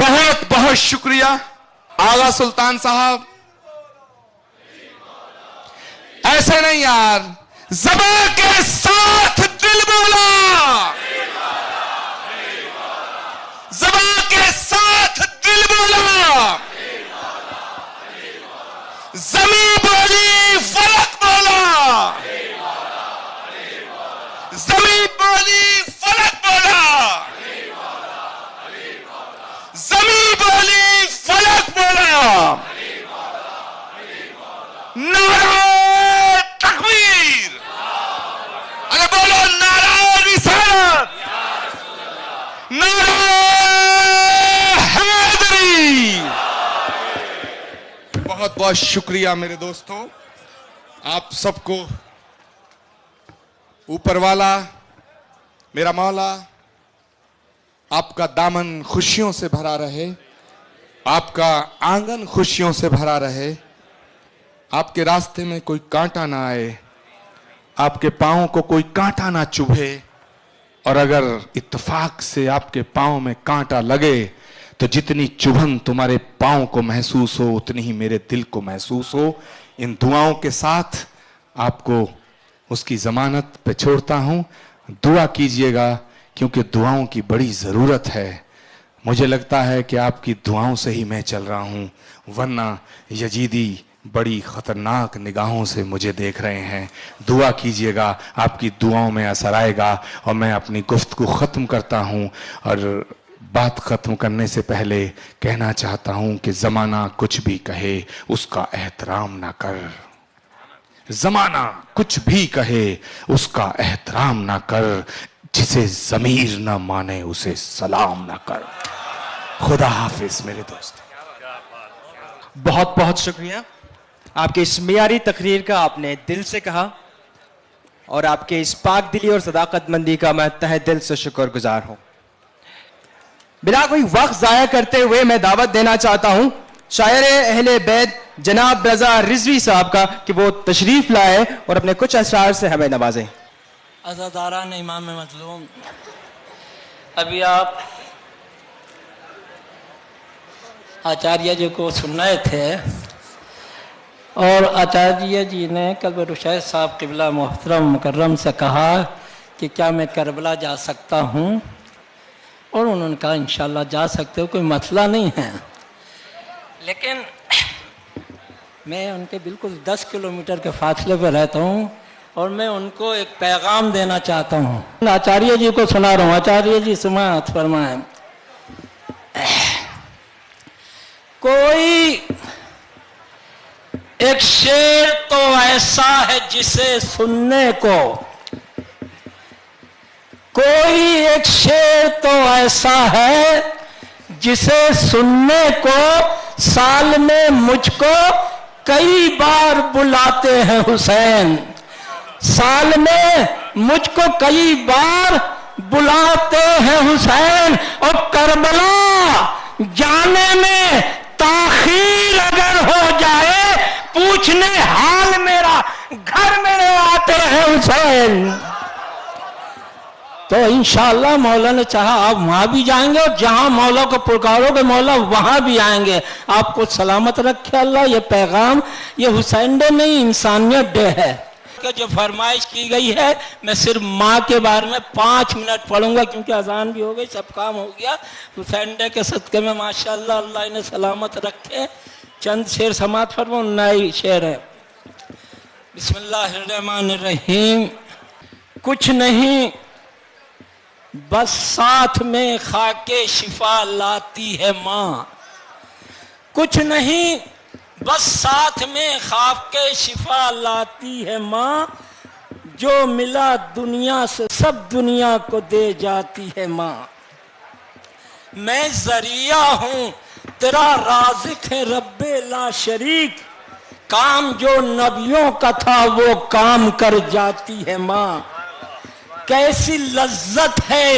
बहुत बहुत शुक्रिया आगा सुल्तान साहब। ऐसे नहीं यार, ज़बान के साथ दिल बोला, ज़बान के साथ दिल बोला। ज़मीन बोली फलक बोला, ज़मीन बोली फलक बोला, ज़मीन बोली फलक बोला। नारे तकबीर, अरे बोलो नारे रिसालत, नारे हैदरी। बहुत बहुत शुक्रिया मेरे दोस्तों। आप सबको ऊपर वाला मेरा मौला आपका दामन खुशियों से भरा रहे। आपका आंगन खुशियों से भरा रहे, आपके रास्ते में कोई कांटा ना आए, आपके पांव को कोई कांटा ना चुभे, और अगर इत्तेफाक से आपके पांव में कांटा लगे तो जितनी चुभन तुम्हारे पांव को महसूस हो उतनी ही मेरे दिल को महसूस हो। इन दुआओं के साथ आपको उसकी जमानत पे छोड़ता हूं। दुआ कीजिएगा क्योंकि दुआओं की बड़ी जरूरत है। मुझे लगता है कि आपकी दुआओं से ही मैं चल रहा हूं, वरना यजीदी बड़ी खतरनाक निगाहों से मुझे देख रहे हैं। दुआ कीजिएगा, आपकी दुआओं में असर आएगा। और मैं अपनी गुफ्तगू खत्म करता हूं, और बात खत्म करने से पहले कहना चाहता हूं कि जमाना कुछ भी कहे उसका एहतराम ना कर। जमाना कुछ भी कहे उसका एहतराम ना कर, जिसे जमीर ना माने उसे सलाम ना कर। खुदा हाफिज मेरे दोस्त। बहुत बहुत शुक्रिया। आपके इस मियारी तकरीर का आपने दिल से कहा, और आपके इस पाक दिली और सदाकतमंदी का मैं तहे दिल से शुक्रगुजार हूं। बिना कोई वक्त जाया करते हुए मैं दावत देना चाहता हूं शायर अहले बैत जनाब रजा रिजवी साहब का कि वो तशरीफ लाए और अपने कुछ अशआर से हमें नवाजें। अज़ादारान इमाम मज़लूम, अभी आप आचार्य जी को सुन रहे थे, और आचार्य जी ने कल्ब रुशैद साहब क़िबला मोहतरम मुकर्रम से कहा कि क्या मैं करबला जा सकता हूँ, और उन्होंने कहा इंशाल्लाह जा सकते हो, कोई मसला नहीं है। लेकिन मैं उनके बिल्कुल 10 किलोमीटर के फासले पर रहता हूँ, और मैं उनको एक पैगाम देना चाहता हूँ। आचार्य जी को सुना रहा हूँ। आचार्य जी समाअत फरमाएं। कोई एक शेर तो ऐसा है जिसे सुनने को, कोई एक शेर तो ऐसा है जिसे सुनने को साल में मुझको कई बार बुलाते हैं हुसैन। साल में मुझको कई बार बुलाते हैं हुसैन, और करबला जाने में ताखीर अगर हो जाए, पूछने हाल मेरा घर में आते हैं हुसैन। तो इंशाअल्लाह मौला ने चाहा आप वहां भी जाएंगे, और जहां मौला को पुकारोगे मौला वहां भी आएंगे। आपको सलामत रखे अल्लाह। ये पैगाम, ये हुसैन डे नहीं, इंसानियत डे है। जो फरमाइश की गई है, मैं सिर्फ माँ के बारे में 5 मिनट पढ़ूंगा, क्योंकि अजान भी हो गई, सब काम हो गया। हुसैन डे के सदके में माशाअल्लाह अल्लाह इन्हें सलामत रखे। चंद शेर समात फरमाओ। नई शेर है। बिस्मिल्लाहिर्रहमानिर्रहीम। कुछ नहीं बस साथ में खाके शिफा लाती है माँ, कुछ नहीं बस साथ में खाके शिफा लाती है माँ, जो मिला दुनिया से सब दुनिया को दे जाती है माँ। मैं जरिया हूँ तेरा राज़िक है रब्बे ला शरीक, काम जो नबियों का था वो काम कर जाती है माँ। कैसी लज्जत है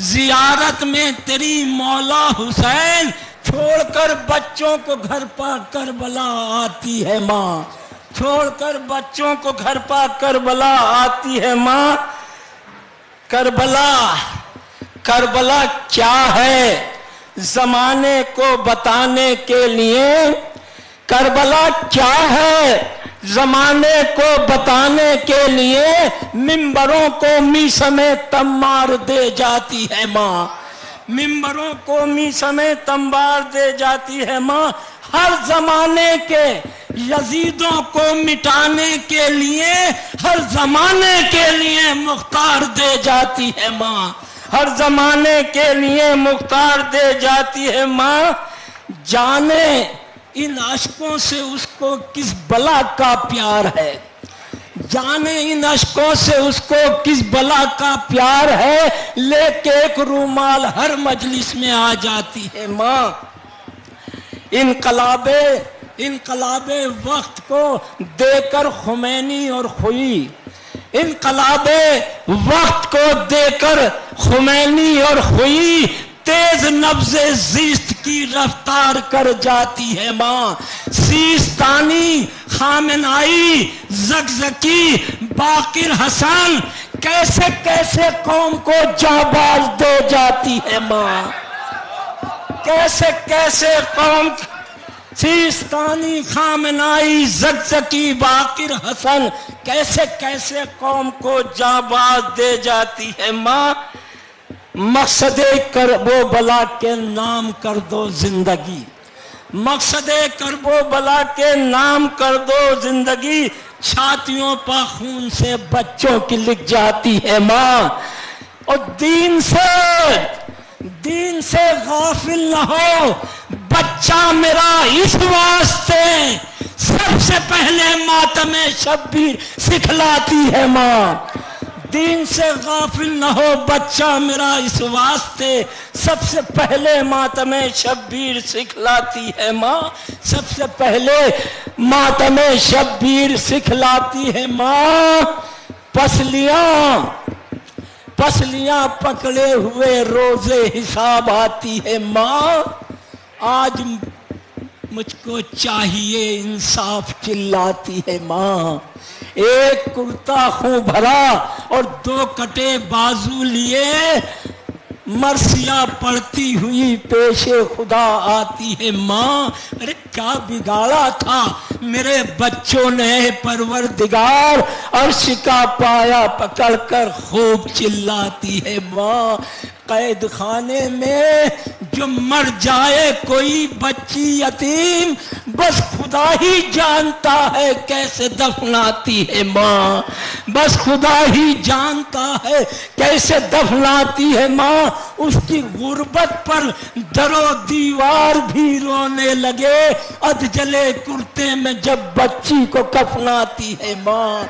जियारत में तेरी मौला हुसैन, छोड़कर बच्चों को घर पा करबला आती है माँ, छोड़कर बच्चों को घर पा करबला आती है माँ। करबला, करबला क्या है जमाने को बताने के लिए, करबला क्या है जमाने को बताने के लिए, मिंबरों को मी समेत तमार दे जाती है माँ, मिंबरों को मी समेत तंबार दे जाती है माँ। हर जमाने के यजीदों को मिटाने के लिए, हर जमाने के लिए मुख्तार दे जाती है माँ, हर जमाने के लिए मुख्तार दे जाती है माँ। जाने इन अशकों से उसको किस बला का प्यार है, जाने इन अशकों से उसको किस बला का प्यार है, लेके एक रूमाल हर मजलिस में आ जाती है माँ। इनकलाबे, इनकलाबे वक्त को देकर खुमैनी और खुई, इनकलाबे वक्त को देकर खुमैनी और खुई, तेज नब्ज़े ज़िस्त की रफ्तार कर जाती है माँ। सीस्तानी, खामेनाई, ज़गज़की, बाकिर हसन, कैसे कैसे कौम को जाबाज दे जाती है माँ। कैसे कैसे कौम, सीस्तानी, खामेनाई, ज़गज़की, बाकिर हसन, कैसे कैसे कौम को जाबाज दे जाती है माँ। मकसदे करबो बला के नाम कर दो जिंदगी, मकसदे करबो बला के नाम कर दो जिंदगी, छातियों पर खून से बच्चों की लिख जाती है माँ। और दीन से गाफिल न हो बच्चा मेरा इस वास्ते, सबसे पहले मातमे शब्बीर सिखलाती है माँ। दीन से गाफिल न हो बच्चा मेरा इस वास्ते, सबसे पहले मातमे शब्बीर सिखलाती है माँ। सबसे पहले मातमे शब्बीर सिखलाती है माँ। पसलियां पकड़े हुए रोजे हिसाब आती है माँ। आज मुझको चाहिए इंसाफ चिल्लाती है माँ। एक कुर्ता खूं भरा और 2 कटे बाजू लिए, मरसिया पड़ती हुई पेशे खुदा आती है माँ। अरे क्या बिगाड़ा था मेरे बच्चों ने परवरदिगार, अर्श का पाया पकड़कर खूब चिल्लाती है माँ। कैद खाने में जो मर जाए कोई बच्ची यतीम, बस खुदा ही जानता है कैसे दफनाती है माँ। बस खुदा ही जानता है कैसे दफनाती है माँ। उसकी गुर्बत पर दरो दीवार भी रोने लगे, अधजले कुर्ते में जब बच्ची को कफनाती है माँ।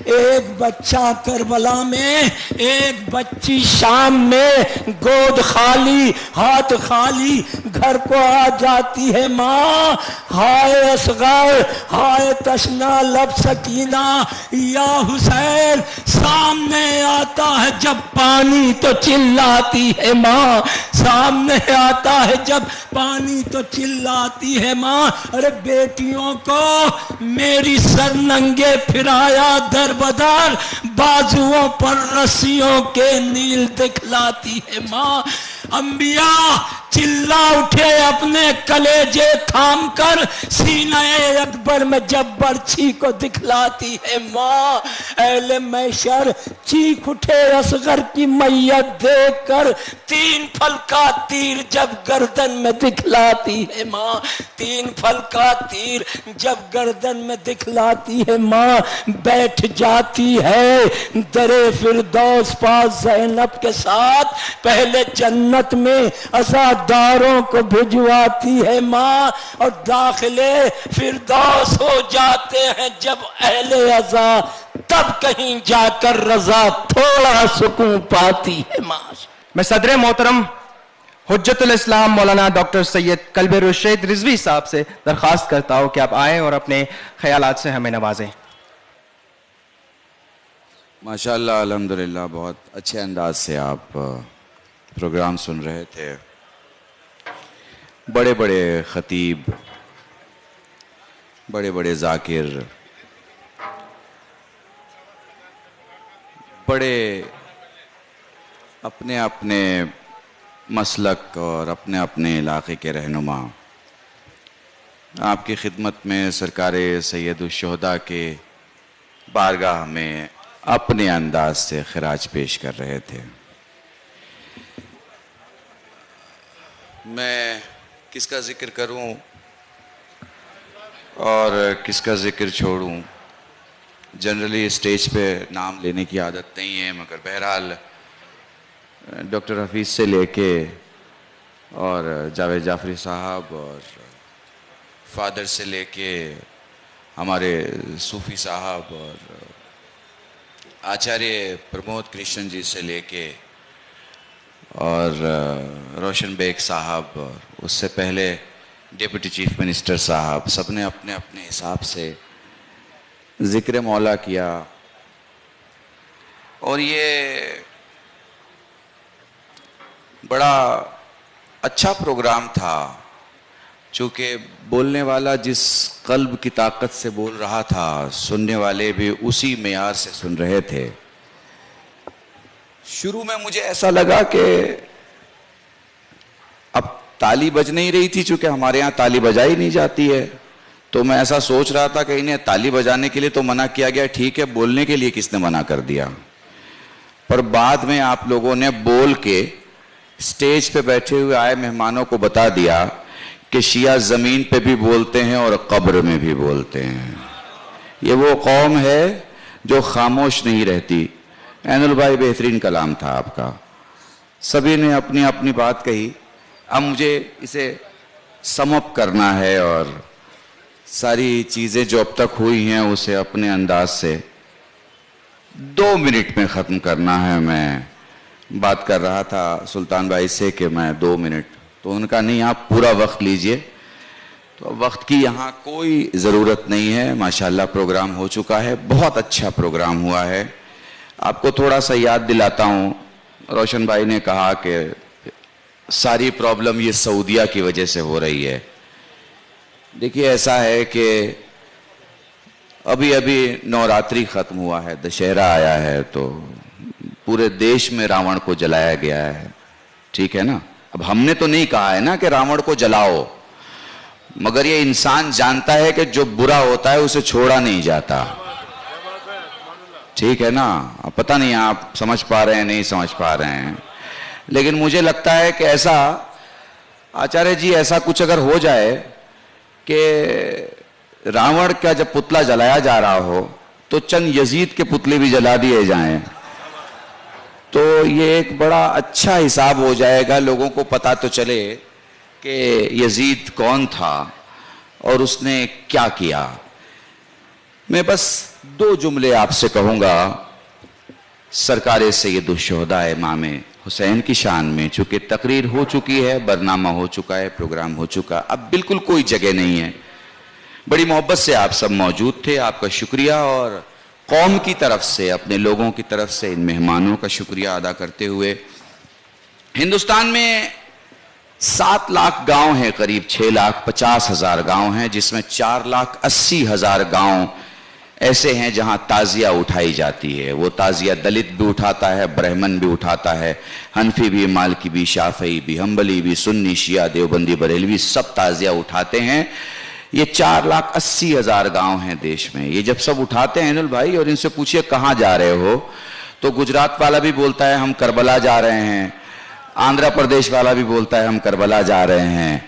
एक बच्चा करबला में, एक बच्ची शाम में, गोद खाली हाथ खाली घर को आ जाती है माँ। हाय असगर, हाय तशना लब सकीना, या हुसैन सामने आता है जब पानी तो चिल्लाती है माँ। सामने आता है जब पानी तो चिल्लाती है माँ। अरे बेटियों को मेरी सरनंगे फिराया दर बदर, बाजुओं पर रस्सियों के नील दिखलाती है माँ। अंबिया चिल्ला उठे अपने कलेजे थाम कर, सीने अकबर में जब बर्छी को दिखलाती है माँ। अहले मैशर चीख उठे असगर की मैयत देख कर, 3 फल का तीर जब गर्दन में दिखलाती है माँ। 3 फल का तीर जब गर्दन में दिखलाती है माँ। बैठ जाती है दरे फिरदौस पास ज़ैनब के साथ, पहले जन्नत में अज़ादारों को भिजवाती है माँ। और दाखिले फिरदौस हो जाते हैं जब अहले अज़ा, तब कहीं जाकर रज़ा थोड़ा सुकून पाती है माँ। मैं सदर मोहतरम हुज्जतुल इस्लाम मौलाना डॉक्टर सैयद कल्बे रुशैद रिजवी साहब से दरख्वास्त करता हूँ कि आप आएँ और अपने ख्यालात से हमें नवाजें। माशाअल्लाह, अल्हम्दुलिल्लाह, बहुत अच्छे अंदाज से आप प्रोग्राम सुन रहे थे। बड़े बड़े ख़तीब, बड़े बड़े जाकिर, बड़े अपने अपने मसलक और अपने अपने इलाके के रहनुमा आपकी खिदमत में सरकारे सैयदुश्शुहदा के बारगाह में अपने अंदाज से खिराज पेश कर रहे थे। मैं किसका जिक्र करूं और किसका जिक्र छोड़ूं, जनरली स्टेज पे नाम लेने की आदत नहीं है, मगर बहरहाल डॉक्टर हफीज़ से लेके और जावेद जाफरी साहब और फादर से लेके हमारे सूफ़ी साहब और आचार्य प्रमोद कृष्ण जी से लेके और रोशन बेग साहब और उससे पहले डिप्टी चीफ मिनिस्टर साहब, सब ने अपने अपने हिसाब से ज़िक्र मौला किया। और ये बड़ा अच्छा प्रोग्राम था, चूँकि बोलने वाला जिस कल्ब की ताकत से बोल रहा था, सुनने वाले भी उसी मेयार से सुन रहे थे। शुरू में मुझे ऐसा लगा कि अब ताली बज नहीं रही थी, चूँकि हमारे यहाँ ताली बजाई नहीं जाती है, तो मैं ऐसा सोच रहा था कि इन्हें ताली बजाने के लिए तो मना किया गया, ठीक है, बोलने के लिए किसने मना कर दिया। पर बाद में आप लोगों ने बोल के स्टेज पे बैठे हुए आए मेहमानों को बता दिया कि शिया ज़मीन पे भी बोलते हैं और कब्र में भी बोलते हैं। ये वो कौम है जो खामोश नहीं रहती। ऐनुल भाई, बेहतरीन कलाम था आपका, सभी ने अपनी अपनी बात कही। अब मुझे इसे समअप करना है और सारी चीज़ें जो अब तक हुई हैं उसे अपने अंदाज से 2 मिनट में ख़त्म करना है। मैं बात कर रहा था सुल्तान भाई से कि मैं 2 मिनट, तो उनका नहीं, आप पूरा वक्त लीजिए। तो वक्त की यहाँ कोई ज़रूरत नहीं है, माशाल्लाह प्रोग्राम हो चुका है, बहुत अच्छा प्रोग्राम हुआ है। आपको थोड़ा सा याद दिलाता हूँ, रोशन भाई ने कहा कि सारी प्रॉब्लम ये सऊदिया की वजह से हो रही है। देखिए ऐसा है कि अभी अभी नवरात्रि ख़त्म हुआ है, दशहरा आया है, तो पूरे देश में रावण को जलाया गया है, ठीक है ना। अब हमने तो नहीं कहा है ना कि रावण को जलाओ, मगर ये इंसान जानता है कि जो बुरा होता है उसे छोड़ा नहीं जाता, ठीक है ना। अब पता नहीं आप समझ पा रहे हैं नहीं समझ पा रहे हैं, लेकिन मुझे लगता है कि ऐसा, आचार्य जी, ऐसा कुछ अगर हो जाए कि रावण का जब पुतला जलाया जा रहा हो तो चंद यजीद के पुतले भी जला दिए जाएं, तो ये एक बड़ा अच्छा हिसाब हो जाएगा। लोगों को पता तो चले कि यजीद कौन था और उसने क्या किया। मैं बस 2 जुमले आपसे कहूँगा सरकार सैयद शुहदा इमाम हुसैन की शान में। चूँकि तकरीर हो चुकी है, बरनामा हो चुका है, प्रोग्राम हो चुका, अब बिल्कुल कोई जगह नहीं है। बड़ी मोहब्बत से आप सब मौजूद थे, आपका शुक्रिया, और कौम की तरफ से, अपने लोगों की तरफ से इन मेहमानों का शुक्रिया अदा करते हुए, हिंदुस्तान में 7 लाख गांव हैं, करीब 6,50,000 गांव हैं, जिसमें 4,80,000 गांव ऐसे हैं जहां ताजिया उठाई जाती है। वो ताजिया दलित भी उठाता है, ब्राह्मण भी उठाता है, हनफी भी, मालिकी भी, शाफई भी, हम्बली भी, सुन्नी, शिया, देवबंदी, बरेलवी, सब ताजिया उठाते हैं। ये 4,80,000 गांव हैं देश में। ये जब सब उठाते हैं ऐनुल भाई, और इनसे पूछिए कहाँ जा रहे हो, तो गुजरात वाला भी बोलता है हम करबला जा रहे हैं, आंध्र प्रदेश वाला भी बोलता है हम करबला जा रहे हैं,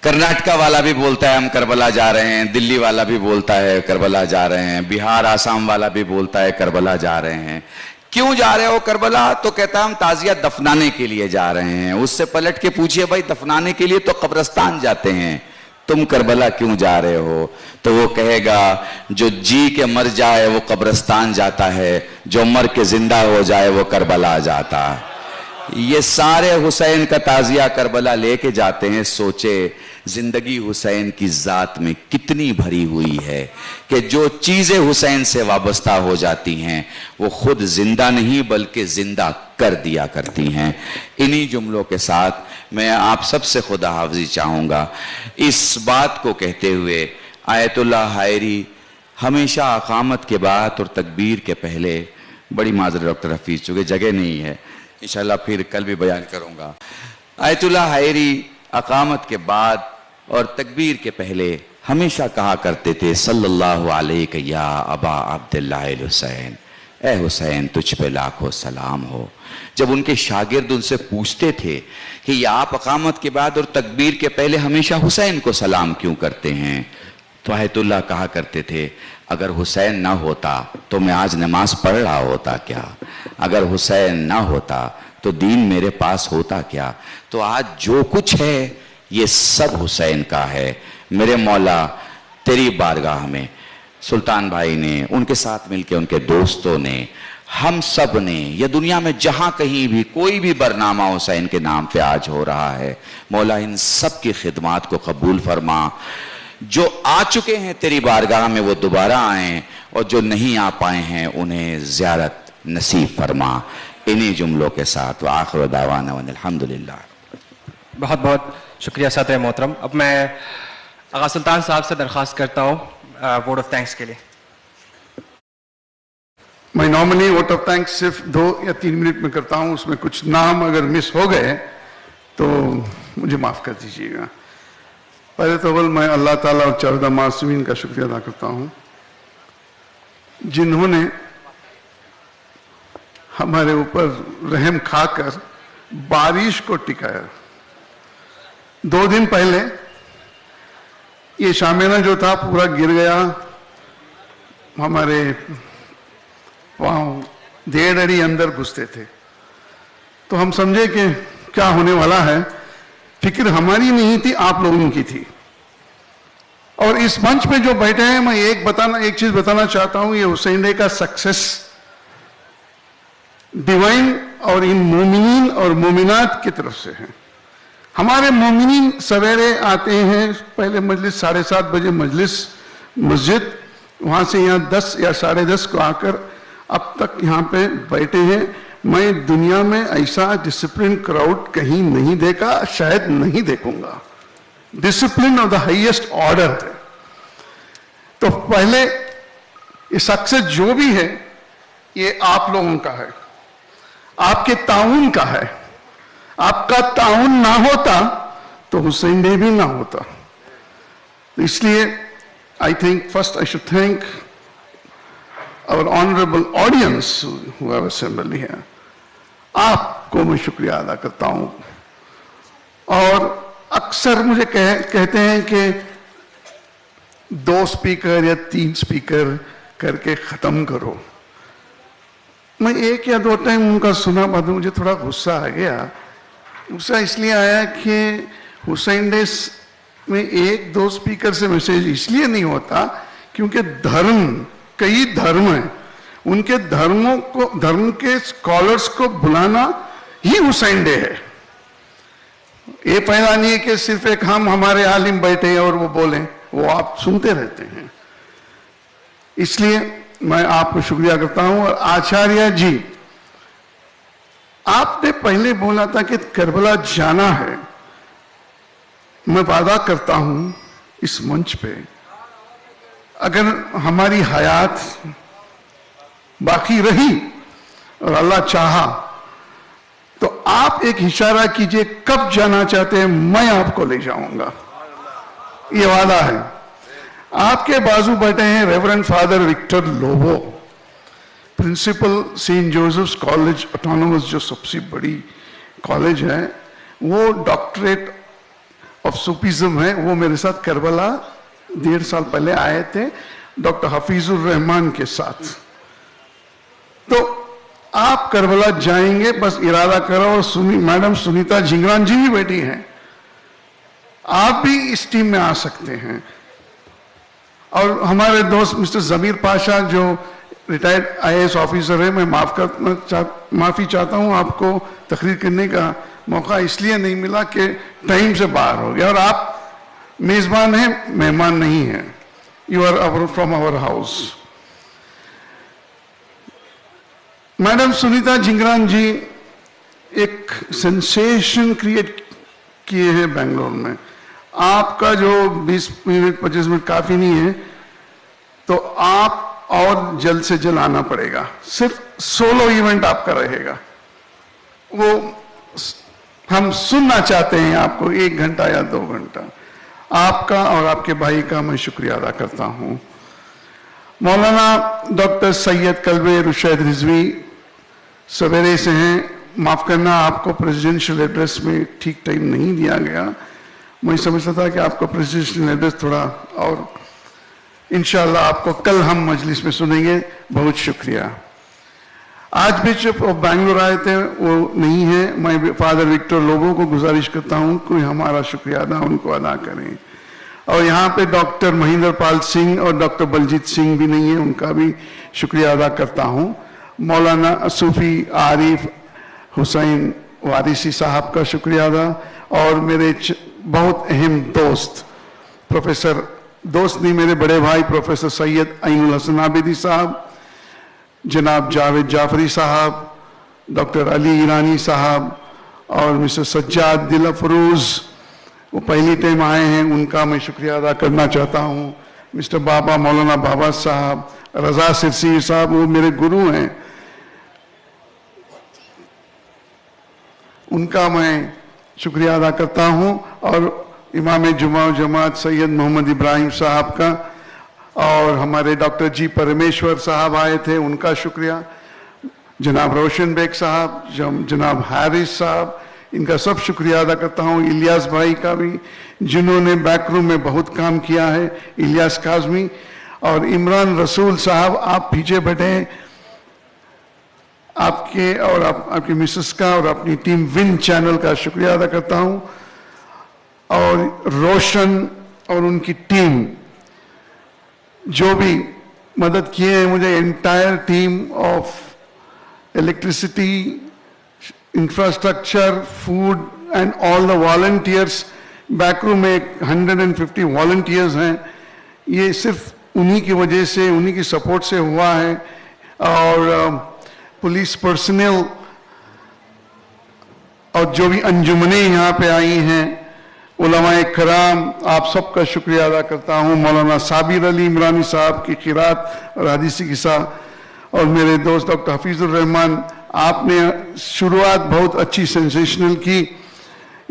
कर्नाटका वाला भी बोलता है हम करबला जा रहे हैं, दिल्ली वाला भी बोलता है करबला जा रहे हैं, बिहार आसाम वाला भी बोलता है करबला जा रहे हैं। क्यों जा रहे हो करबला? तो कहता है हम ताजिया दफनाने के लिए जा रहे हैं। उससे पलट के पूछिए भाई दफनाने के लिए तो कब्रिस्तान जाते हैं, तुम करबला क्यों जा रहे हो? तो वो कहेगा जो जी के मर जाए वो कब्रिस्तान जाता है, जो मर के जिंदा हो जाए वो करबला जाता। ये सारे हुसैन का ताजिया करबला लेके जाते हैं। सोचे जिंदगी हुसैन की जात में कितनी भरी हुई है कि जो चीजें हुसैन से वाबस्ता हो जाती हैं वो खुद जिंदा नहीं बल्कि जिंदा कर दिया करती हैं। इन्हीं जुमलों के साथ मैं आप सबसे खुदा हाफिज़ी चाहूँगा। इस बात को कहते हुए आयतुल्लाह हायरी हमेशा अकामत के बाद और तकबीर के पहले, बड़ी माजरत डॉक्टर हफीज़, चूँकि जगह नहीं है, इंशाल्लाह फिर कल भी बयान करूँगा। आयतुल्लाह हायरी अकामत के बाद और तकबीर के पहले हमेशा कहा करते थे सल्लल्लाहु अलैहि या अबा अब्दुल्लाह हुसैन, ए हुसैन तुझ पे लाखों सलाम हो। जब उनके शागिर्द उनसे पूछते थे कि ये आप अकामत के बाद और तकबीर के पहले हमेशा हुसैन को सलाम क्यों करते हैं, तो आयतुल्लाह कहा करते थे अगर हुसैन ना होता तो मैं आज नमाज पढ़ रहा होता क्या? अगर हुसैन ना होता तो दीन मेरे पास होता क्या? तो आज जो कुछ है ये सब हुसैन का है। मेरे मौला तेरी बारगाह में सुल्तान भाई ने, उनके साथ मिलकर उनके दोस्तों ने, हम सब ने, या दुनिया में जहां कहीं भी कोई भी बरनामा हुसैन के नाम पे आज हो रहा है, मौला इन सब की खिदमात को कबूल फरमा। जो आ चुके हैं तेरी बारगाह में वो दोबारा आएं, और जो नहीं आ पाए हैं उन्हें ज़ियारत नसीब फरमा। इन्हीं जुमलों के साथ आखिर दावाना अल्हम्दुलिल्लाह। बहुत बहुत शुक्रिया सदर मोहतरम। अब मैं आगा सुल्तान साहब से दरख्वास्त करता हूँ वोट ऑफ थैंक्स के लिए। मैं नॉर्मली वोट ऑफ थैंक्स सिर्फ 2 या 3 मिनट में करता हूं, उसमें कुछ नाम अगर मिस हो गए तो मुझे माफ कर दीजिएगा। पहले तो मैं अल्लाह ताला और 14 मासूमीन का शुक्रिया अदा करता हूं जिन्होंने हमारे ऊपर रहम खाकर बारिश को टिकाया। 2 दिन पहले ये शामियाना जो था पूरा गिर गया, हमारे पांव 1.5 अड़ी अंदर घुसते थे, तो हम समझे कि क्या होने वाला है। फिक्र हमारी नहीं थी, आप लोगों की थी। और इस मंच पे जो बैठे हैं, मैं एक चीज बताना चाहता हूं, ये हुसैन डे का सक्सेस डिवाइन और इन मोमिनीन और मोमिनात की तरफ से है। हमारे मोमिनीन सवेरे आते हैं, पहले मजलिस 7:30 बजे मस्जिद, वहां से यहाँ 10 या 10:30 को आकर अब तक यहाँ पे बैठे हैं। मैं दुनिया में ऐसा डिसिप्लिन क्राउड कहीं नहीं देखा, शायद नहीं देखूंगा। Discipline of the highest order है। तो पहले ये सक्सेस जो भी है ये आप लोगों का है, आपके ताउन का है। आपका ताउन ना होता तो हुसैन डे भी ना होता। तो इसलिए I think first I should thank our honourable audience who have assembled here. आपको मैं शुक्रिया अदा करता हूं। और अक्सर मुझे कहते हैं कि 2 स्पीकर या 3 स्पीकर करके खत्म करो। मैं 1 या 2 टाइम उनका सुना, बाद में मुझे थोड़ा गुस्सा आ गया। गुस्सा इसलिए आया कि हुसैन डे में 1-2 स्पीकर से मैसेज इसलिए नहीं होता क्योंकि कई धर्म हैं, उनके धर्म के स्कॉलर्स को बुलाना ही हुसैन डे है। ये पहला नहीं है कि सिर्फ एक हमारे आलिम बैठे और वो बोलें, वो आप सुनते रहते हैं। इसलिए मैं आपको शुक्रिया करता हूं। और आचार्य जी, आपने पहले बोला था कि करबला जाना है। मैं वादा करता हूं इस मंच पे, अगर हमारी हयात बाकी रही और अल्लाह चाहा तो आप एक इशारा कीजिए कब जाना चाहते हैं, मैं आपको ले जाऊंगा। ये वादा है। आपके बाजू बैठे हैं reverend father Victor Lobo, principal Saint Joseph's College autonomous, जो सबसे बड़ी कॉलेज है। वो डॉक्टरेट ऑफ सूफिज्म है। वो मेरे साथ करबला 1.5 साल पहले आए थे डॉक्टर हफीजुर रहमान के साथ। तो आप करबला जाएंगे, बस इरादा करो। और मैडम सुनीता झिंगरान जी भी बैठी हैं, आप भी इस टीम में आ सकते हैं। और हमारे दोस्त मिस्टर जमीर पाशा जो रिटायर्ड IAS ऑफिसर है, मैं माफी चाहता हूं, आपको तकरीर करने का मौका इसलिए नहीं मिला कि टाइम से बाहर हो गया। और आप मेजबान हैं, मेहमान नहीं हैं। You are from our house. Madam Sunita Jhingran ji एक सेंसेशन क्रिएट किए हैं बेंगलोर में। आपका जो 20 मिनट 25 मिनट काफी नहीं है, तो आप और जल्द से जल्द आना पड़ेगा। सिर्फ सोलो इवेंट आपका रहेगा, वो हम सुनना चाहते हैं आपको 1 घंटा या 2 घंटा। आपका और आपके भाई का मैं शुक्रिया अदा करता हूं। मौलाना डॉक्टर सैयद कल्बे रुशैद रिजवी सवेरे से हैं, माफ करना आपको प्रेसिडेंशियल एड्रेस में ठीक टाइम नहीं दिया गया। मैं समझता था कि आपको प्रेसिडेंशियल एड्रेस थोड़ा, और इंशाल्लाह आपको कल हम मजलिस में सुनेंगे। बहुत शुक्रिया। आज बिशप ऑफ बैंगलोर आए थे, वो नहीं है। मैं फादर विक्टर लोबो को गुजारिश करता हूं कोई हमारा शुक्रिया उनको अदा करें। और यहाँ पे डॉक्टर महेंद्र पाल सिंह और डॉक्टर बलजीत सिंह भी नहीं है, उनका भी शुक्रिया अदा करता हूँ। मौलाना सूफी आरिफ हुसैन वारिसी साहब का शुक्रिया अदा। और मेरे बहुत अहम दोस्त दोस्त नहीं, मेरे बड़े भाई प्रोफेसर सैयद ऐनुल हसन आबिदी साहब, जनाब जावेद जाफरी साहब, डॉक्टर अली ईरानी साहब और मिस्टर सज्जाद दिल अफरोज, वो पहली टाइम आए हैं, उनका मैं शुक्रिया अदा करना चाहता हूँ। मिस्टर बाबा, मौलाना बाबा साहब, रजा सिरसी साहब, वो मेरे गुरु हैं, उनका मैं शुक्रिया अदा करता हूँ। और इमाम जुमा जमात सैयद मोहम्मद इब्राहिम साहब का, और हमारे डॉक्टर जी परमेश्वर साहब आए थे, उनका शुक्रिया। जनाब रोशन बेग साहब, जनाब हारिस साहब, इनका सब शुक्रिया अदा करता हूँ। इलियास भाई का भी, जिन्होंने बैकरूम में बहुत काम किया है, इलियास काजमी। और इमरान रसूल साहब, आप पीछे बैठे हैं, आपके और आपकी मिसेस का और अपनी टीम विन चैनल का शुक्रिया अदा करता हूँ। और रोशन और उनकी टीम जो भी मदद किए हैं मुझे, entire team of electricity, infrastructure, food and all the volunteers, backroom में 150 वॉलंटियर्स हैं, ये सिर्फ उन्हीं की वजह से, उन्हीं की सपोर्ट से हुआ है। और पुलिस पर्सनल और जो भी अंजुमनें यहाँ पे आई हैं, उलमाए कराम, आप सबका शुक्रिया अदा करता हूँ। मौलाना साबिर अली इमरानी साहब की किरात और हदीसी किस्सा, और मेरे दोस्त डॉक्टर हफीजुर रहमान, आपने शुरुआत बहुत अच्छी सेंसेशनल की।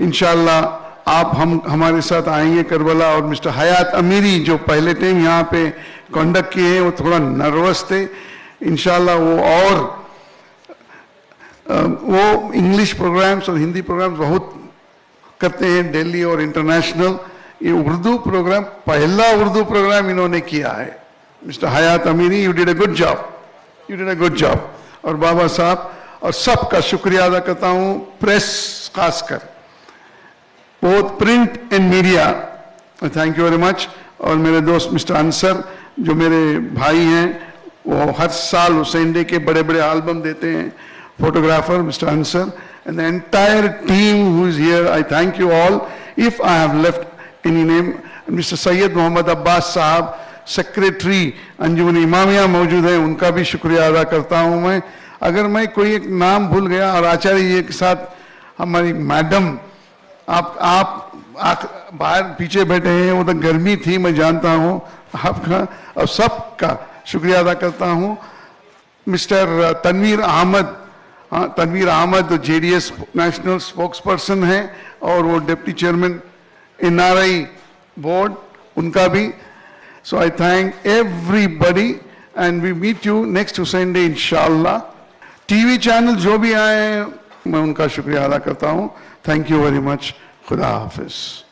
इंशाल्लाह आप हमारे साथ आएंगे करबला। और मिस्टर हयात अमीरी जो पहले टाइम यहाँ पे कंडक्ट किए हैं, वो थोड़ा नर्वस थे, इंशाल्लाह वो इंग्लिश प्रोग्राम्स और हिंदी प्रोग्राम्स बहुत करते हैं, दिल्ली और इंटरनेशनल। ये उर्दू प्रोग्राम, पहला उर्दू प्रोग्राम इन्होंने किया है। मिस्टर हयात अमीरी, you did a good job, you did a good job. और बाबा साहब और सबका शुक्रिया अदा करता हूँ, प्रेस खासकर, both print and media, thank you very much. और मेरे दोस्त मिस्टर अंसर जो मेरे भाई हैं, वो हर साल हुसैन डे के बड़े बड़े एल्बम देते हैं, photographer mister Ansar, and the entire team who is here, I thank you all. If I have left any name, Mr. Sayyid Mohammad Abbas साहब, सेक्रेटरी अंजुमन इमामिया मौजूद हैं, उनका भी शुक्रिया अदा करता हूं मैं। अगर मैं कोई एक नाम भूल गया, और आचार्य जी के साथ हमारी मैडम, आप बाहर पीछे बैठे हैं, वो तो गर्मी थी मैं जानता हूं आपका, और सबका शुक्रिया अदा करता हूं। Mister Tanveer Ahmed, Tanveer Ahmed JDS national spokesperson है, और वो डिप्टी चेयरमैन एनआरआई बोर्ड, उनका भी। So I thank everybody and we meet you next Hussain day इंशाल्लाह। टीवी चैनल जो भी आए हैं, मैं उनका शुक्रिया अदा करता हूं। Thank you very much. खुदा हाफिज।